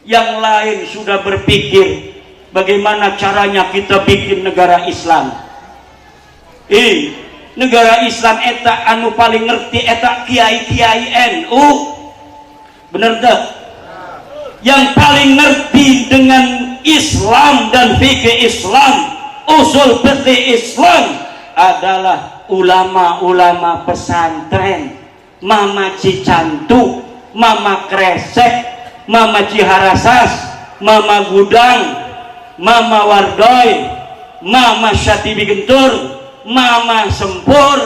Yang lain sudah berpikir bagaimana caranya kita bikin negara Islam. Negara Islam eta anu paling ngerti eta kiai-kiai NU. Bener tak? Yang paling ngerti dengan Islam dan fikih Islam, usul fikih Islam adalah ulama-ulama pesantren, Mama Cicantu, Mama Kresek, Mama Ciharasas, Mama Gudang, Mama Wardoy, Mama Syatibi Gentur, Mama Sempur,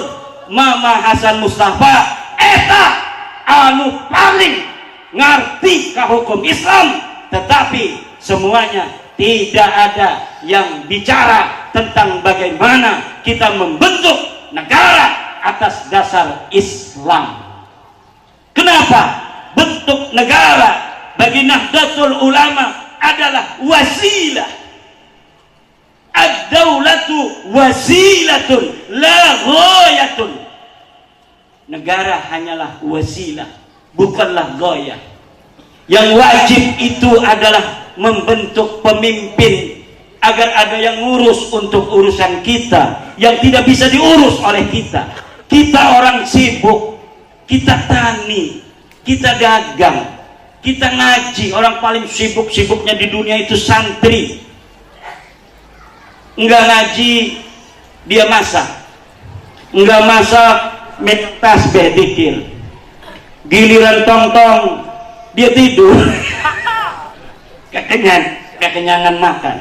Mama Hasan Mustafa. Eta anu paling ngerti ke hukum Islam, tetapi semuanya tidak ada yang bicara tentang bagaimana kita membentuk negara atas dasar Islam. Kenapa? Bentuk negara bagi Nahdlatul Ulama adalah wasilah. Ad-daulatu wasilatun la ghayatun. Negara hanyalah wasilah, bukanlah gaya. Yang wajib itu adalah membentuk pemimpin agar ada yang ngurus untuk urusan kita yang tidak bisa diurus oleh kita. Kita orang sibuk, kita tani, kita dagang, kita ngaji. Orang paling sibuk-sibuknya di dunia itu santri. Enggak ngaji, dia masak. Enggak masak, minta tasbih dikir. Giliran tong-tong dia tidur. Kekenyangan makan.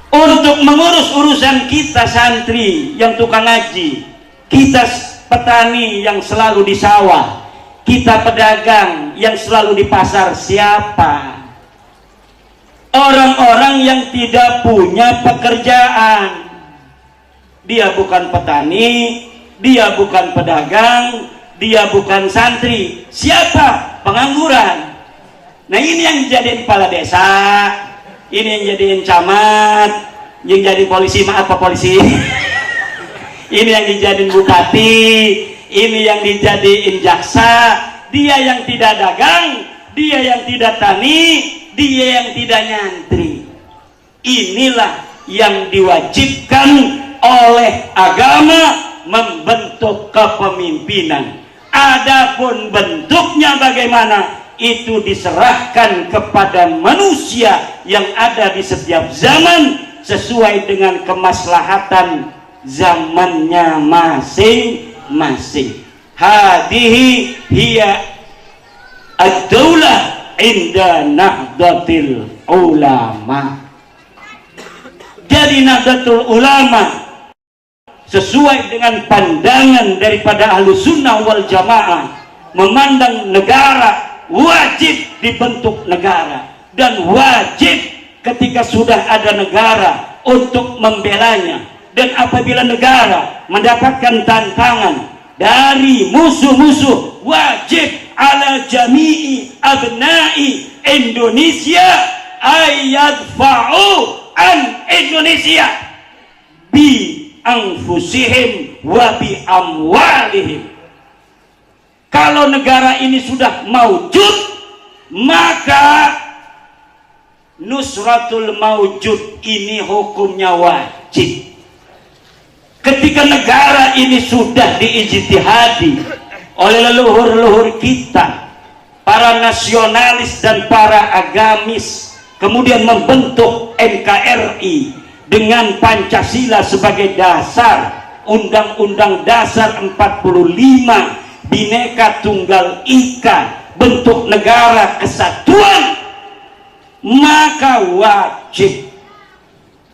Untuk mengurus urusan kita santri yang tukang ngaji, kita petani yang selalu di sawah, kita pedagang yang selalu di pasar, siapa? Orang-orang yang tidak punya pekerjaan. Dia bukan petani, dia bukan pedagang, dia bukan santri. Siapa? Pengangguran. Nah, ini yang jadi kepala desa, ini yang jadiin camat, yang jadi polisi, maaf Pak polisi. Ini yang dijadiin bupati, ini yang dijadiin jaksa. Dia yang tidak dagang, dia yang tidak tani, dia yang tidak nyantri. Inilah yang diwajibkan oleh agama, membentuk kepemimpinan. Adapun bentuknya bagaimana, itu diserahkan kepada manusia yang ada di setiap zaman sesuai dengan kemaslahatan zamannya masing-masing. Hadihi hiya ad-daulah inda nahdlatil ulama. Jadi Nahdlatul Ulama sesuai dengan pandangan daripada Ahlus Sunnah wal Jamaah, memandang negara wajib dibentuk negara, dan wajib ketika sudah ada negara untuk membelanya. Dan apabila negara mendapatkan tantangan dari musuh-musuh, wajib ala jami'i abna'i Indonesia ayadfa'u an Indonesia bi anfusihim wa bi amwalihim. Kalau negara ini sudah maujud, maka nusratul maujud ini hukumnya wajib. Ketika negara ini sudah diijtihadi oleh leluhur-leluhur kita, para nasionalis dan para agamis, kemudian membentuk NKRI dengan Pancasila sebagai dasar, Undang-Undang Dasar 45, Bhinneka Tunggal Ika, bentuk negara kesatuan, maka wajib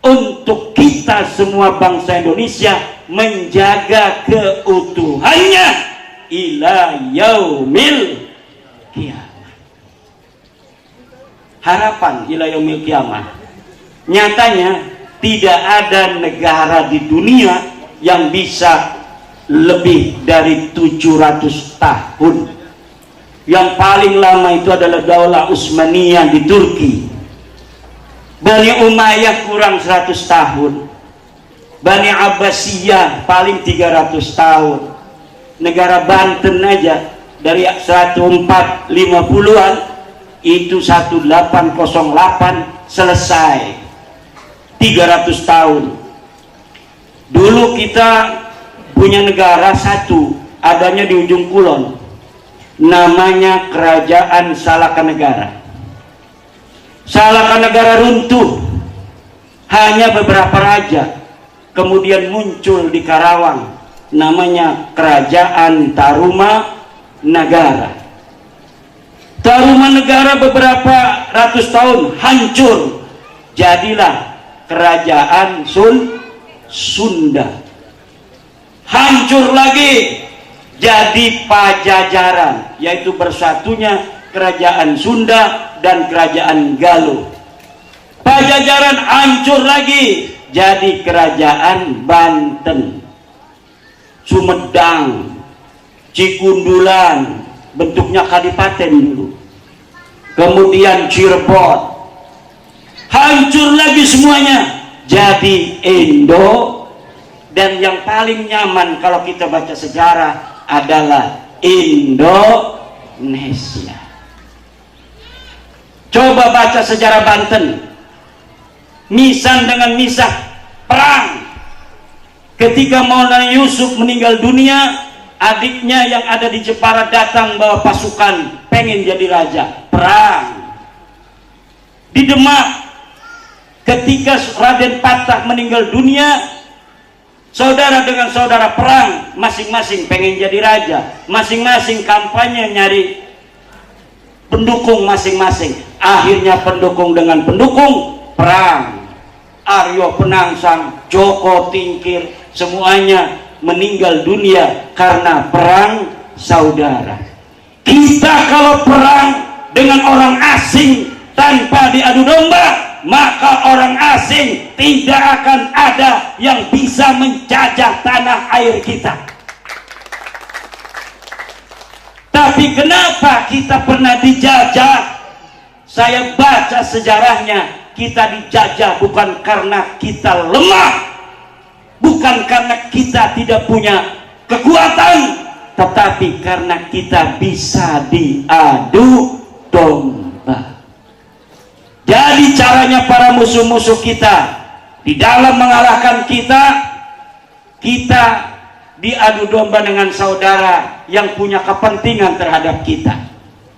untuk kita semua bangsa Indonesia menjaga keutuhannya ila yaumil kiamah. Harapan ila yaumil kiamah. Nyatanya tidak ada negara di dunia yang bisa lebih dari 700 tahun. Yang paling lama itu adalah Daulah Utsmaniyah di Turki. Bani Umayyah kurang 100 tahun. Bani Abbasiyah paling 300 tahun. Negara Banten aja dari 1450-an itu 1808 selesai. 300 tahun. Dulu kita punya negara satu, adanya di ujung kulon, namanya Kerajaan Salakanegara. Salakanegara runtuh, hanya beberapa raja. Kemudian muncul di Karawang, namanya Kerajaan Tarumanagara. Tarumanagara beberapa ratus tahun hancur, jadilah Kerajaan Sunda. Hancur lagi, jadi Pajajaran, yaitu bersatunya Kerajaan Sunda dan Kerajaan Galuh. Pajajaran hancur lagi, jadi Kerajaan Banten. Sumedang, Cikundulan, bentuknya kadipaten dulu. Kemudian Cirebon, hancur lagi semuanya, jadi Indo. Dan yang paling nyaman kalau kita baca sejarah adalah Indonesia. Coba baca sejarah Banten, Misan dengan Misah, perang. Ketika Maulana Yusuf meninggal dunia, adiknya yang ada di Jepara datang bawa pasukan, pengen jadi raja, perang. Di Demak, ketika Raden Patah meninggal dunia, Saudara dengan saudara perang, masing-masing pengen jadi raja, masing-masing kampanye nyari pendukung masing-masing. Akhirnya pendukung dengan pendukung perang. Aryo Penangsang, Joko Tingkir, semuanya meninggal dunia karena perang saudara. Kita kalau perang dengan orang asing tanpa diadu domba, maka orang asing tidak akan ada yang bisa menjajah tanah air kita. Tapi kenapa kita pernah dijajah? Saya baca sejarahnya, kita dijajah bukan karena kita lemah, bukan karena kita tidak punya kekuatan, tetapi karena kita bisa diadu domba. Jadi caranya para musuh-musuh kita di dalam mengalahkan kita, kita diadu domba dengan saudara yang punya kepentingan terhadap kita.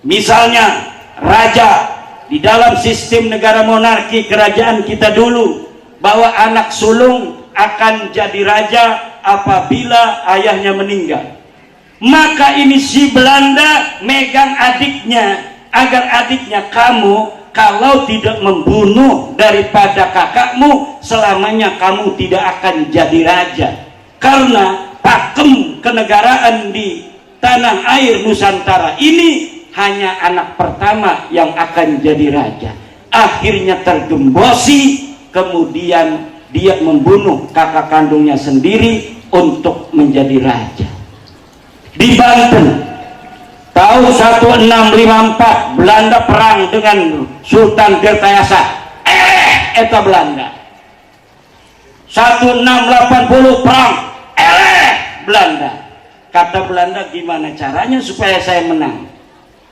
Misalnya raja, di dalam sistem negara monarki kerajaan kita dulu, bahwa anak sulung akan jadi raja apabila ayahnya meninggal. Maka ini si Belanda megang adiknya, agar adiknya, kamu kalau tidak membunuh daripada kakakmu, selamanya kamu tidak akan jadi raja. Karena pakem kenegaraan di tanah air Nusantara ini hanya anak pertama yang akan jadi raja. Akhirnya tergembosi, kemudian dia membunuh kakak kandungnya sendiri untuk menjadi raja. Di Banten tahun 1654 Belanda perang dengan Sultan Tirtayasa. Eta Belanda. 1680 perang. Belanda. Kata Belanda, gimana caranya supaya saya menang?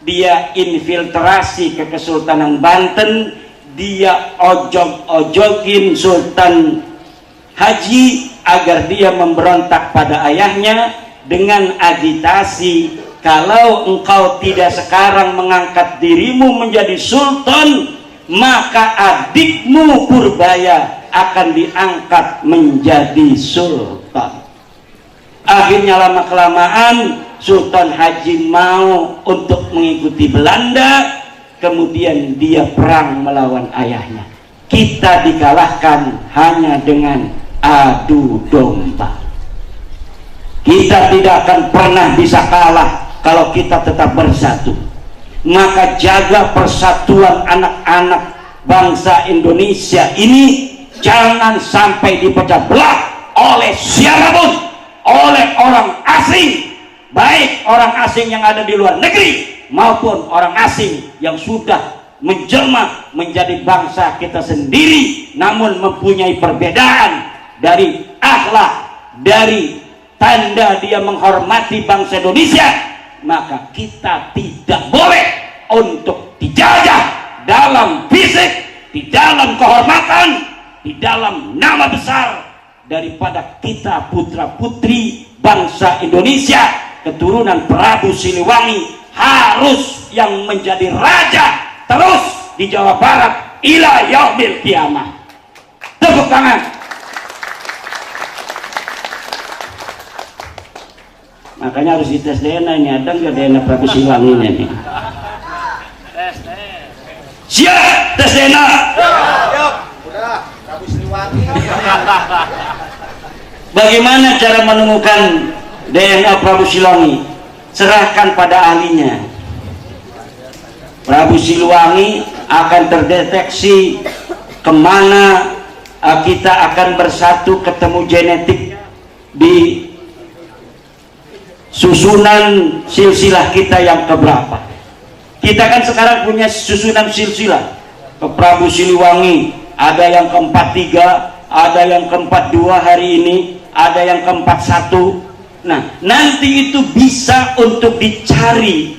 Dia infiltrasi ke Kesultanan Banten, dia ojog-ojogin Sultan Haji agar dia memberontak pada ayahnya dengan agitasi, kalau engkau tidak sekarang mengangkat dirimu menjadi sultan, maka adikmu Purbaya akan diangkat menjadi sultan. Akhirnya lama-kelamaan Sultan Haji mau untuk mengikuti Belanda, kemudian dia perang melawan ayahnya. Kita dikalahkan hanya dengan adu domba. Kita tidak akan pernah bisa kalah kalau kita tetap bersatu. Maka jaga persatuan anak-anak bangsa Indonesia ini jangan sampai dipecah belah oleh siapapun, oleh orang asing, baik orang asing yang ada di luar negeri maupun orang asing yang sudah menjelma menjadi bangsa kita sendiri, namun mempunyai perbedaan dari akhlak, dari tanda dia menghormati bangsa Indonesia. Maka kita tidak boleh untuk dijajah dalam fisik, di dalam kehormatan, di dalam nama besar daripada kita putra putri bangsa Indonesia keturunan Prabu Siliwangi harus yang menjadi raja terus di Jawa Barat ila yaumil kiamah. Tepuk tangan. Makanya harus dites DNA ini, ada nggak DNA Prabu Siliwangi ini? Siap tes DNA. Udah, Prabu Siliwangi. Bagaimana cara menemukan DNA Prabu Siliwangi? Serahkan pada ahlinya. Prabu Siliwangi akan terdeteksi kemana kita akan bersatu, ketemu genetik di susunan silsilah kita yang keberapa. Kita kan sekarang punya susunan silsilah. Ke Prabu Siliwangi ada yang ke-43, ada yang ke-42 hari ini, ada yang ke-41. Nah, nanti itu bisa untuk dicari.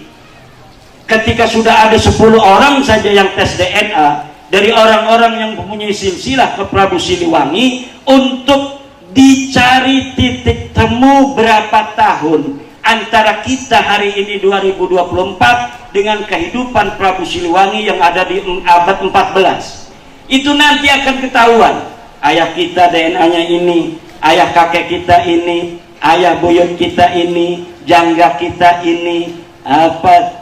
Ketika sudah ada 10 orang saja yang tes DNA dari orang-orang yang mempunyai silsilah ke Prabu Siliwangi, untuk dicari titik temu berapa tahun antara kita hari ini 2024 dengan kehidupan Prabu Siliwangi yang ada di abad 14. Itu nanti akan ketahuan. Ayah kita DNA-nya ini, ayah kakek kita ini, ayah buyut kita ini, jangga kita ini,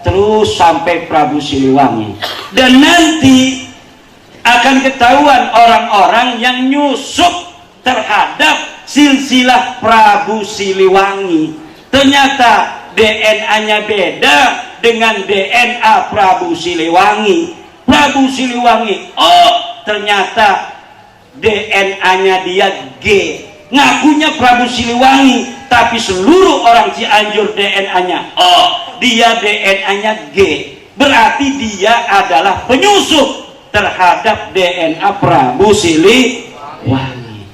terus sampai Prabu Siliwangi. Dan nanti akan ketahuan orang-orang yang nyusup terhadap silsilah Prabu Siliwangi. Ternyata DNA-nya beda dengan DNA Prabu Siliwangi. Prabu Siliwangi, oh ternyata DNA-nya dia G. Ngakunya Prabu Siliwangi, tapi seluruh orang Cianjur DNA-nya oh, dia DNA-nya G. Berarti dia adalah penyusup terhadap DNA Prabu Siliwangi.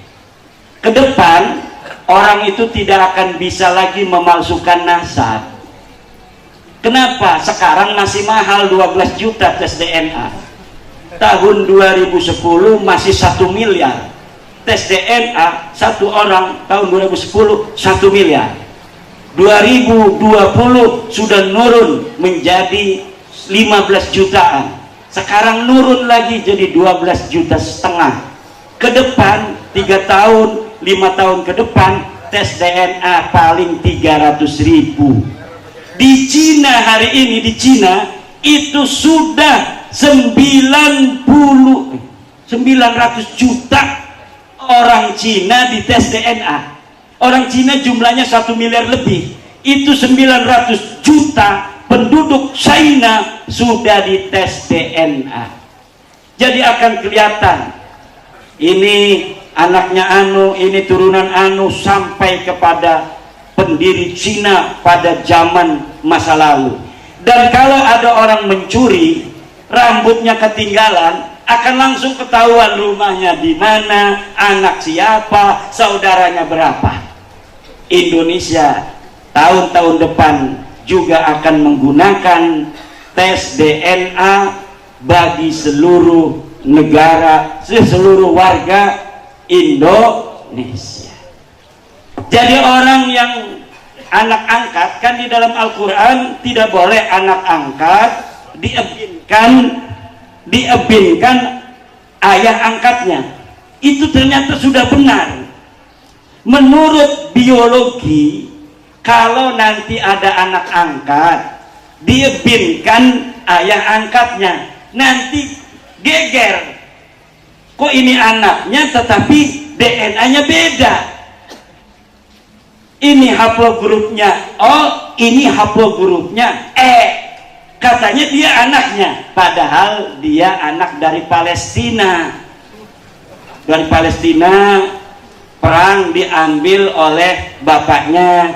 Ke depan orang itu tidak akan bisa lagi memalsukan nasab. Kenapa? Sekarang masih mahal 12 juta tes DNA. Tahun 2010 masih 1 miliar. Tes DNA satu orang tahun 2010 1 miliar. 2020 sudah nurun menjadi 15 jutaan. Sekarang nurun lagi jadi 12 juta setengah. Ke depan 3 tahun 5 tahun ke depan tes DNA paling 300.000. Di Cina hari ini, di Cina itu sudah 900 juta orang Cina di tes DNA. Orang Cina jumlahnya 1 miliar lebih. Itu 900 juta penduduk China sudah di tes DNA. Jadi akan kelihatan ini anaknya anu, ini turunan anu, sampai kepada pendiri Cina pada zaman masa lalu. Dan kalau ada orang mencuri, rambutnya ketinggalan, akan langsung ketahuan rumahnya di mana, anak siapa, saudaranya berapa. Indonesia tahun-tahun depan juga akan menggunakan tes DNA bagi seluruh negara, seluruh warga Indonesia. Jadi orang yang anak angkat, kan di dalam Al-Quran tidak boleh anak angkat diebinkan ayah angkatnya. Itu ternyata sudah benar. Menurut biologi, kalau nanti ada anak angkat diebinkan ayah angkatnya, nanti geger. Kok ini anaknya tetapi DNA-nya beda. Ini haplogrupnya O, ini haplogrupnya E. Katanya dia anaknya, padahal dia anak dari Palestina. Dari Palestina, perang diambil oleh bapaknya.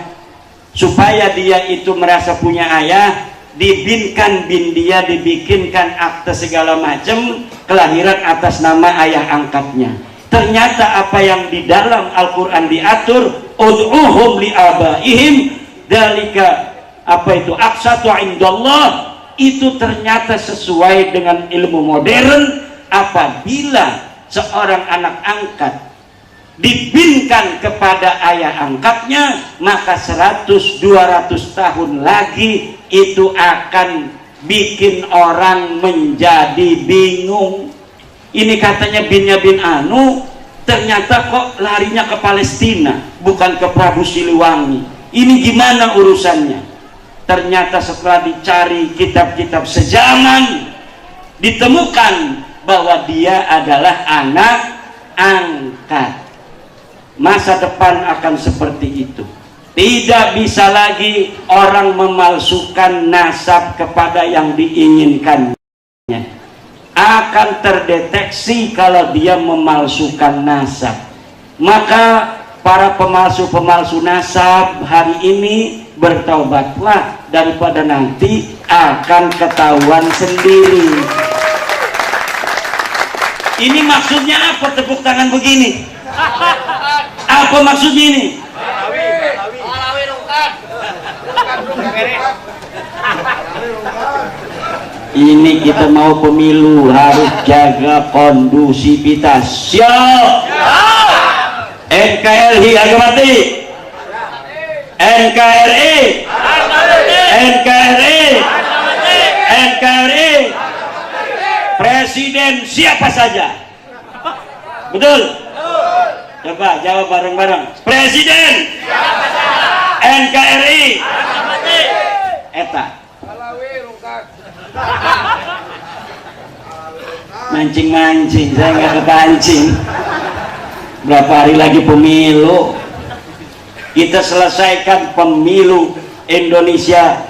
Supaya dia itu merasa punya ayah, dibinkan bin dia, dibikinkan akte segala macam, kelahiran atas nama ayah angkatnya. Ternyata apa yang di dalam Al-Quran diatur, ud'uhum li'abaihim dalika, apa itu, aqsatu indallah, itu ternyata sesuai dengan ilmu modern. Apabila seorang anak angkat dibinkan kepada ayah angkatnya, maka 100-200 tahun lagi itu akan bikin orang menjadi bingung. Ini katanya binnya bin anu, ternyata kok larinya ke Palestina, bukan ke Prabu Siliwangi. Ini gimana urusannya? Ternyata setelah dicari kitab-kitab sejaman, ditemukan bahwa dia adalah anak angkat. Masa depan akan seperti itu. Tidak bisa lagi orang memalsukan nasab kepada yang diinginkannya. Akan terdeteksi kalau dia memalsukan nasab. Maka para pemalsu-pemalsu nasab hari ini bertaubatlah, daripada nanti akan ketahuan sendiri. Ini maksudnya apa tepuk tangan begini? Apa maksudnya ini? Ini kita mau pemilu, harus jaga kondusivitas. Siap. NKRI harga mati. NKRI. NKRI. NKRI. Presiden siapa saja. Betul. Coba jawab bareng-bareng. Presiden. NKRI. Eta. Mancing-mancing, saya nggak kepancing. Berapa hari lagi pemilu? Kita selesaikan pemilu Indonesia.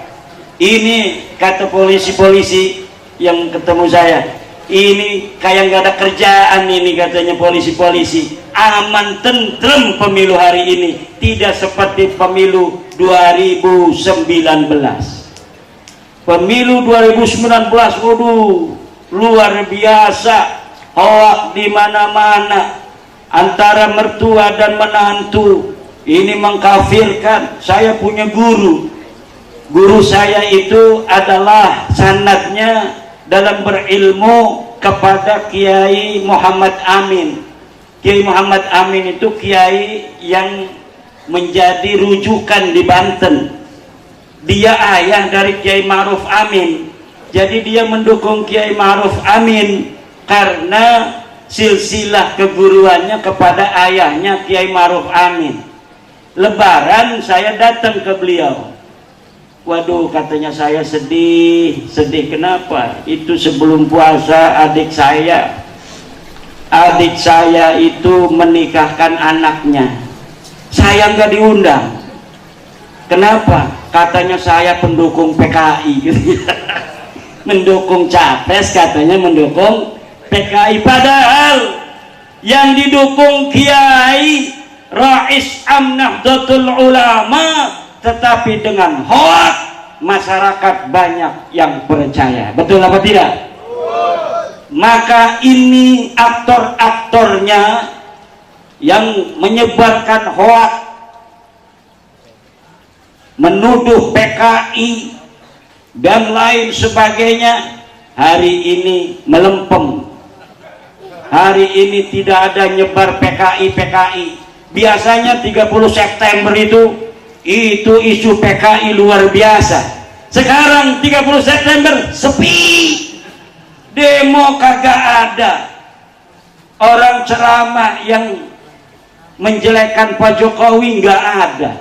Ini kata polisi-polisi yang ketemu saya, ini kayak nggak ada kerjaan ini katanya polisi-polisi. Aman tentrem pemilu hari ini, tidak seperti pemilu 2019. Pemilu 2019, waduh, luar biasa, hoak di mana-mana antara mertua dan menantu. Ini mengkafirkan. Saya punya guru saya itu adalah sanadnya dalam berilmu kepada Kiai Muhammad Amin. Kiai Muhammad Amin itu kiai yang menjadi rujukan di Banten. Dia ayah dari Kiai Ma'ruf Amin. Jadi dia mendukung Kiai Ma'ruf Amin karena silsilah keguruannya kepada ayahnya Kiai Ma'ruf Amin. Lebaran saya datang ke beliau. Waduh, katanya saya sedih. Sedih kenapa? Itu sebelum puasa adik saya itu menikahkan anaknya. Saya nggak diundang. Kenapa? Katanya saya pendukung PKI. Mendukung capres, katanya mendukung PKI. Padahal yang didukung Kiai Rais Nahdlatul Ulama, tetapi dengan hoak masyarakat banyak yang percaya. Betul apa tidak? Maka ini aktor-aktornya yang menyebarkan hoak, menuduh PKI dan lain sebagainya, hari ini melempem. Hari ini tidak ada nyebar PKI. Biasanya 30 September itu isu PKI luar biasa. Sekarang 30 September sepi, demo kagak ada, orang ceramah yang menjelekkan Pak Jokowi nggak ada,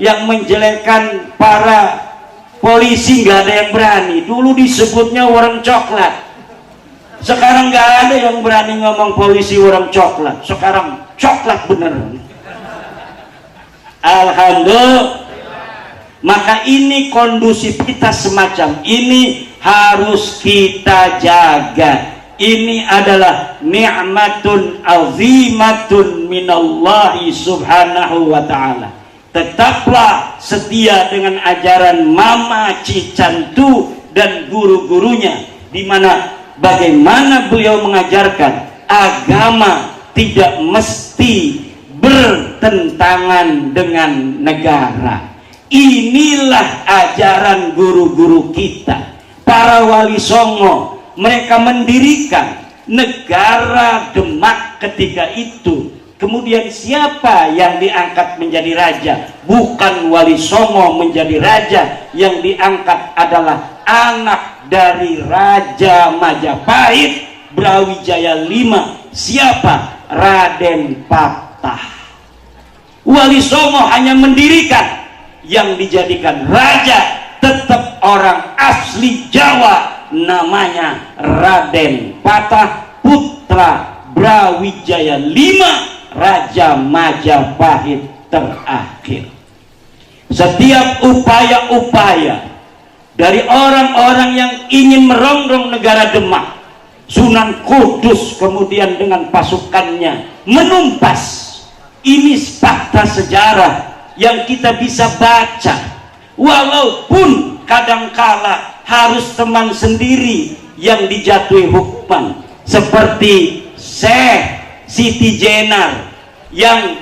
yang menjelekkan para polisi nggak ada yang berani. Dulu disebutnya warung coklat, sekarang nggak ada yang berani ngomong polisi warung coklat. Sekarang coklat beneran. Alhamdulillah. Maka ini kondusivitas semacam ini harus kita jaga. Ini adalah ni'matun azimatun minallahi subhanahu wa ta'ala. Tetaplah setia dengan ajaran Mama Cicantu dan guru-gurunya, di mana bagaimana beliau mengajarkan agama tidak mesti bertentangan dengan negara. Inilah ajaran guru-guru kita, para wali songo. Mereka mendirikan negara Demak ketika itu. Kemudian siapa yang diangkat menjadi raja? Bukan wali songo menjadi raja, yang diangkat adalah anak dari Raja Majapahit Brawijaya V. Siapa? Raden Patah. Wali Songo hanya mendirikan, yang dijadikan raja tetap orang asli Jawa, namanya Raden Patah, putra Brawijaya V, Raja Majapahit terakhir. Setiap upaya-upaya dari orang-orang yang ingin merongrong negara Demak, Sunan Kudus kemudian dengan pasukannya menumpas. Ini fakta sejarah yang kita bisa baca. Walaupun kadangkala harus teman sendiri yang dijatuhi hukuman, seperti Syekh Siti Jenar yang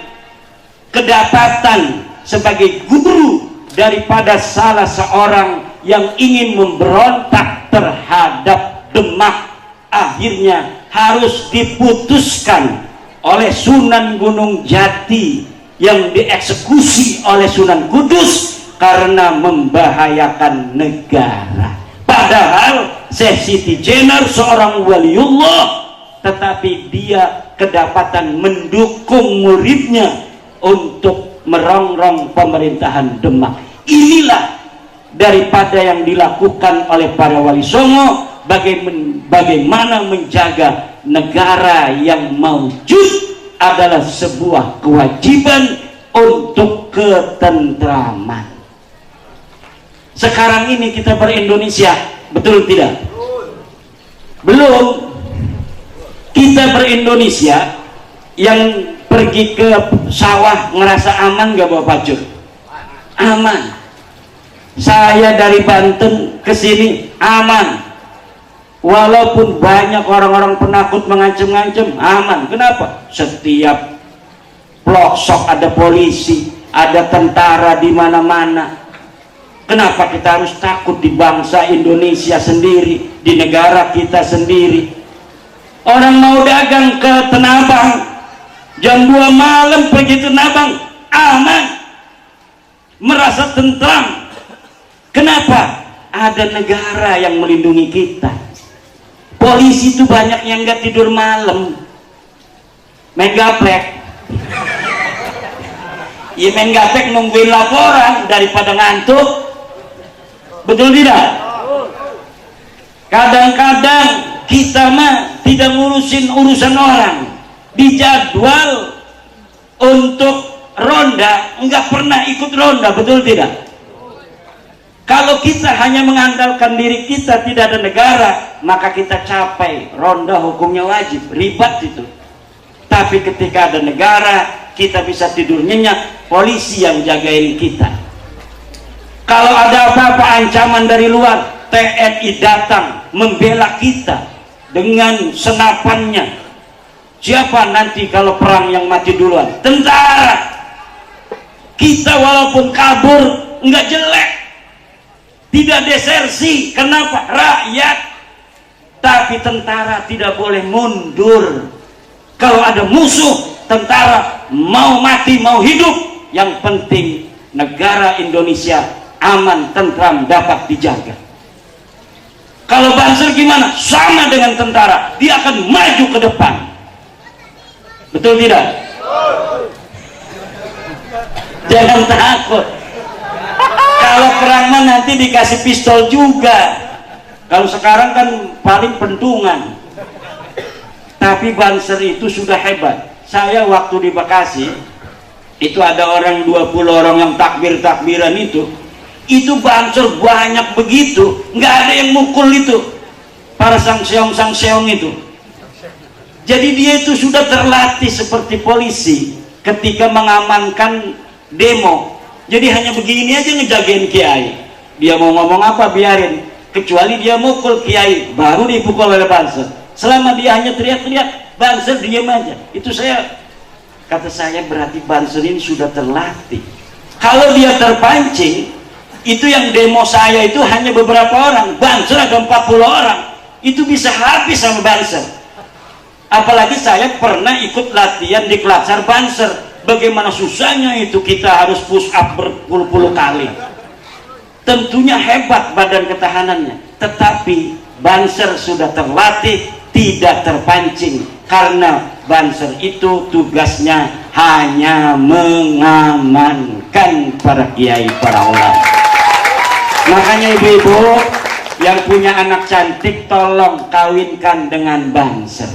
kedapatan sebagai guru daripada salah seorang yang ingin memberontak terhadap Demak, akhirnya harus diputuskan oleh Sunan Gunung Jati yang dieksekusi oleh Sunan Kudus karena membahayakan negara. Padahal Syekh Siti Jenar seorang waliullah, tetapi dia kedapatan mendukung muridnya untuk merongrong pemerintahan Demak. Inilah daripada yang dilakukan oleh para wali songo, bagaimana menjaga negara yang maujud adalah sebuah kewajiban untuk ketentraman. Sekarang ini kita ber-Indonesia, betul tidak? Belum. Kita ber-Indonesia yang pergi ke sawah ngerasa aman gak Bapak Pacur? Aman. Saya dari Banten ke sini aman. Walaupun banyak orang-orang penakut mengancam-ngancam, aman. Kenapa? Setiap pelosok ada polisi, ada tentara di mana-mana. Kenapa kita harus takut di bangsa Indonesia sendiri, di negara kita sendiri? Orang mau dagang ke Tanah Abang, jam 2 malam pergi ke Tanah Abang, aman, merasa tentram. Kenapa? Ada negara yang melindungi kita. Polisi itu banyak yang nggak tidur malam, main gaplek. Ya main gaplek nungguin laporan daripada ngantuk. Betul tidak? Kadang-kadang kita mah tidak ngurusin urusan orang, dijadwal untuk ronda nggak pernah ikut ronda, betul tidak? Kalau kita hanya mengandalkan diri kita, tidak ada negara, maka kita capai ronda hukumnya wajib, ribet itu. Tapi ketika ada negara, kita bisa tidur nyenyak, polisi yang jagain kita. Kalau ada apa-apa ancaman dari luar, TNI datang membela kita dengan senapannya. Siapa nanti kalau perang yang mati duluan? Tentara. Kita walaupun kabur nggak jelek, tidak desersi. Kenapa? Rakyat. Tapi tentara tidak boleh mundur. Kalau ada musuh, tentara mau mati mau hidup, yang penting negara Indonesia aman, tentram, dapat dijaga. Kalau Banser gimana? Sama dengan tentara, dia akan maju ke depan. Betul tidak? Jangan takut. Kalau perang mah nanti dikasih pistol juga. Kalau sekarang kan paling pentungan. Tapi Banser itu sudah hebat. Saya waktu di Bekasi, itu ada orang 20 orang yang takbir-takbiran itu Banser banyak begitu, nggak ada yang mukul itu para sangseong itu. Jadi dia itu sudah terlatih seperti polisi ketika mengamankan demo. Jadi hanya begini aja ngejagain kiai. Dia mau ngomong apa biarin, kecuali dia mukul kiai baru dipukul oleh Banser. Selama dia hanya teriak-teriak, Banser diam aja. Itu kata saya berarti Banser ini sudah terlatih. Kalau dia terpancing, itu yang demo saya itu hanya beberapa orang, Banser ada 40 orang, itu bisa habis sama Banser. Apalagi saya pernah ikut latihan di Klatsar Banser, bagaimana susahnya itu, kita harus push up berpuluh-puluh kali. Tentunya hebat badan ketahanannya, tetapi Banser sudah terlatih, tidak terpancing, karena Banser itu tugasnya hanya mengamankan para kiai, para ulama. Makanya ibu-ibu yang punya anak cantik, tolong kawinkan dengan Banser.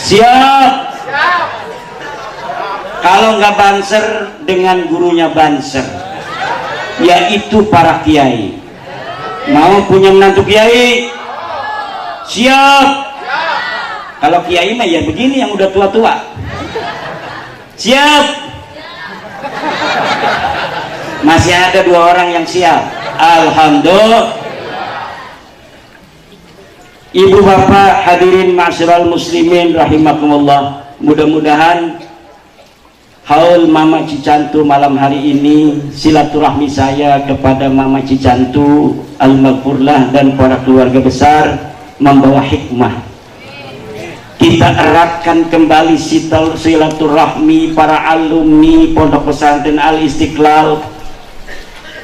Siap? Kalau nggak Banser, dengan gurunya Banser, yaitu para kiai. Mau punya menantu kiai? Siap? Kalau kiai mah ya begini, yang udah tua-tua. Siap? Masih ada 2 orang yang siap. Alhamdulillah. Ibu bapak hadirin ma'asyiral muslimin rahimakumullah, mudah-mudahan haul Mama Cicantu malam hari ini, silaturahmi saya kepada Mama Cicantu al-maghfurlah dan para keluarga besar membawa hikmah. Kita eratkan kembali silaturahmi para alumni Pondok Pesantren Al-Istiqlal.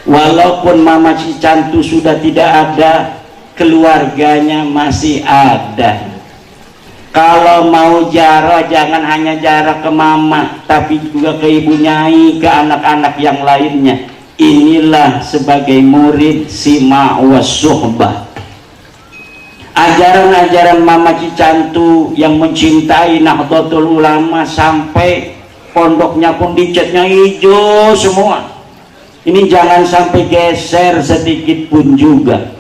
Walaupun Mama Cicantu sudah tidak ada, keluarganya masih ada. Kalau mau jara jangan hanya jara ke mama, tapi juga ke ibu nyai, ke anak-anak yang lainnya. Inilah sebagai murid sima was suhbah. Ajaran-ajaran Mama Cicantu yang mencintai Nahdlatul Ulama sampai pondoknya pun dicatnya hijau semua. Ini jangan sampai geser sedikit pun juga.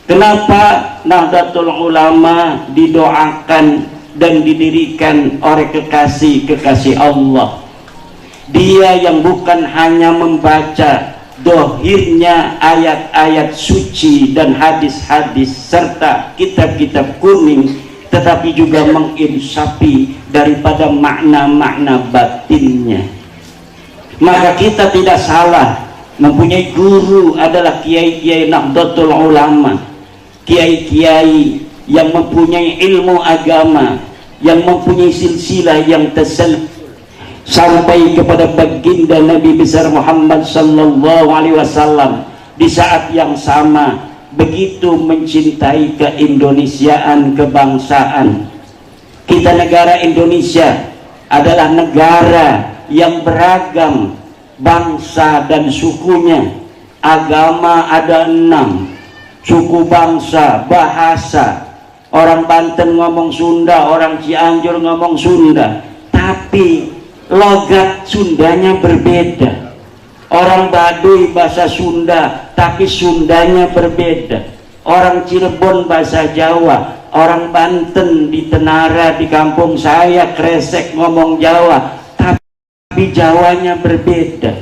Kenapa Nahdlatul Ulama didoakan dan didirikan oleh kekasih Allah? Dia yang bukan hanya membaca dohirnya ayat-ayat suci dan hadis-hadis serta kitab-kitab kuning, tetapi juga menginsafi daripada makna-makna batinnya. Maka kita tidak salah mempunyai guru adalah kiai-kiai Nahdlatul Ulama, kiai-kiai yang mempunyai ilmu agama, yang mempunyai silsilah yang terselip sampai kepada baginda Nabi besar Muhammad sallallahu alaihi wasallam. Di saat yang sama begitu mencintai keindonesiaan, kebangsaan. Kita negara Indonesia adalah negara yang beragam bangsa dan sukunya. Agama ada 6, suku, bangsa, bahasa. Orang Banten ngomong Sunda, orang Cianjur ngomong Sunda, tapi logat Sundanya berbeda. Orang Baduy bahasa Sunda, tapi Sundanya berbeda. Orang Cirebon bahasa Jawa, orang Banten di Tenara di kampung saya Kresek ngomong Jawa, tapi Jawanya berbeda.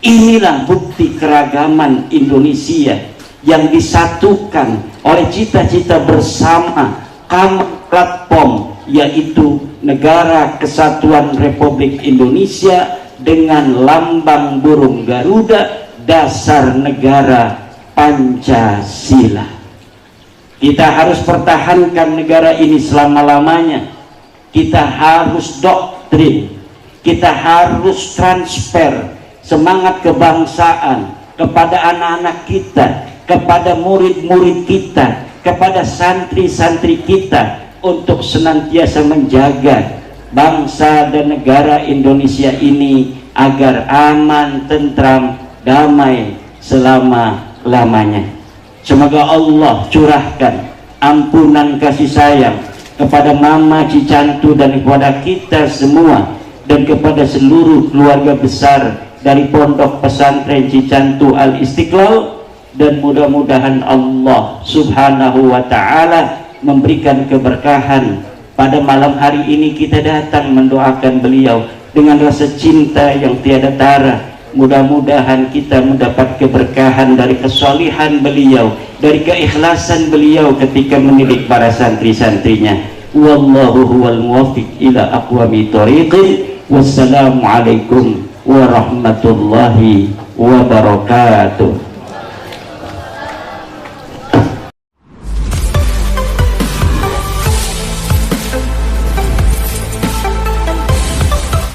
Inilah bukti keragaman Indonesia yang disatukan oleh cita-cita bersama platform, yaitu Negara Kesatuan Republik Indonesia dengan lambang burung Garuda, dasar negara Pancasila. Kita harus pertahankan negara ini selama-lamanya. Kita harus doktrin, kita harus transfer semangat kebangsaan kepada anak-anak kita, kepada murid-murid kita, kepada santri-santri kita, untuk senantiasa menjaga bangsa dan negara Indonesia ini agar aman, tentram, damai selama-lamanya. Semoga Allah curahkan ampunan kasih sayang kepada Mama Cicantu dan kepada kita semua, dan kepada seluruh keluarga besar dari Pondok Pesantren Cicantu Al Istiqlal, dan mudah-mudahan Allah Subhanahu wa Ta'ala memberikan keberkahan. Pada malam hari ini kita datang mendoakan beliau dengan rasa cinta yang tiada tara. Mudah-mudahan kita mendapat keberkahan dari kesolihan beliau, dari keikhlasan beliau ketika mendidik para santri-santrinya. Wallahu huwal muwaffiq ila aqwamit thoriqin. Wassalamualaikum warahmatullahi wabarakatuh.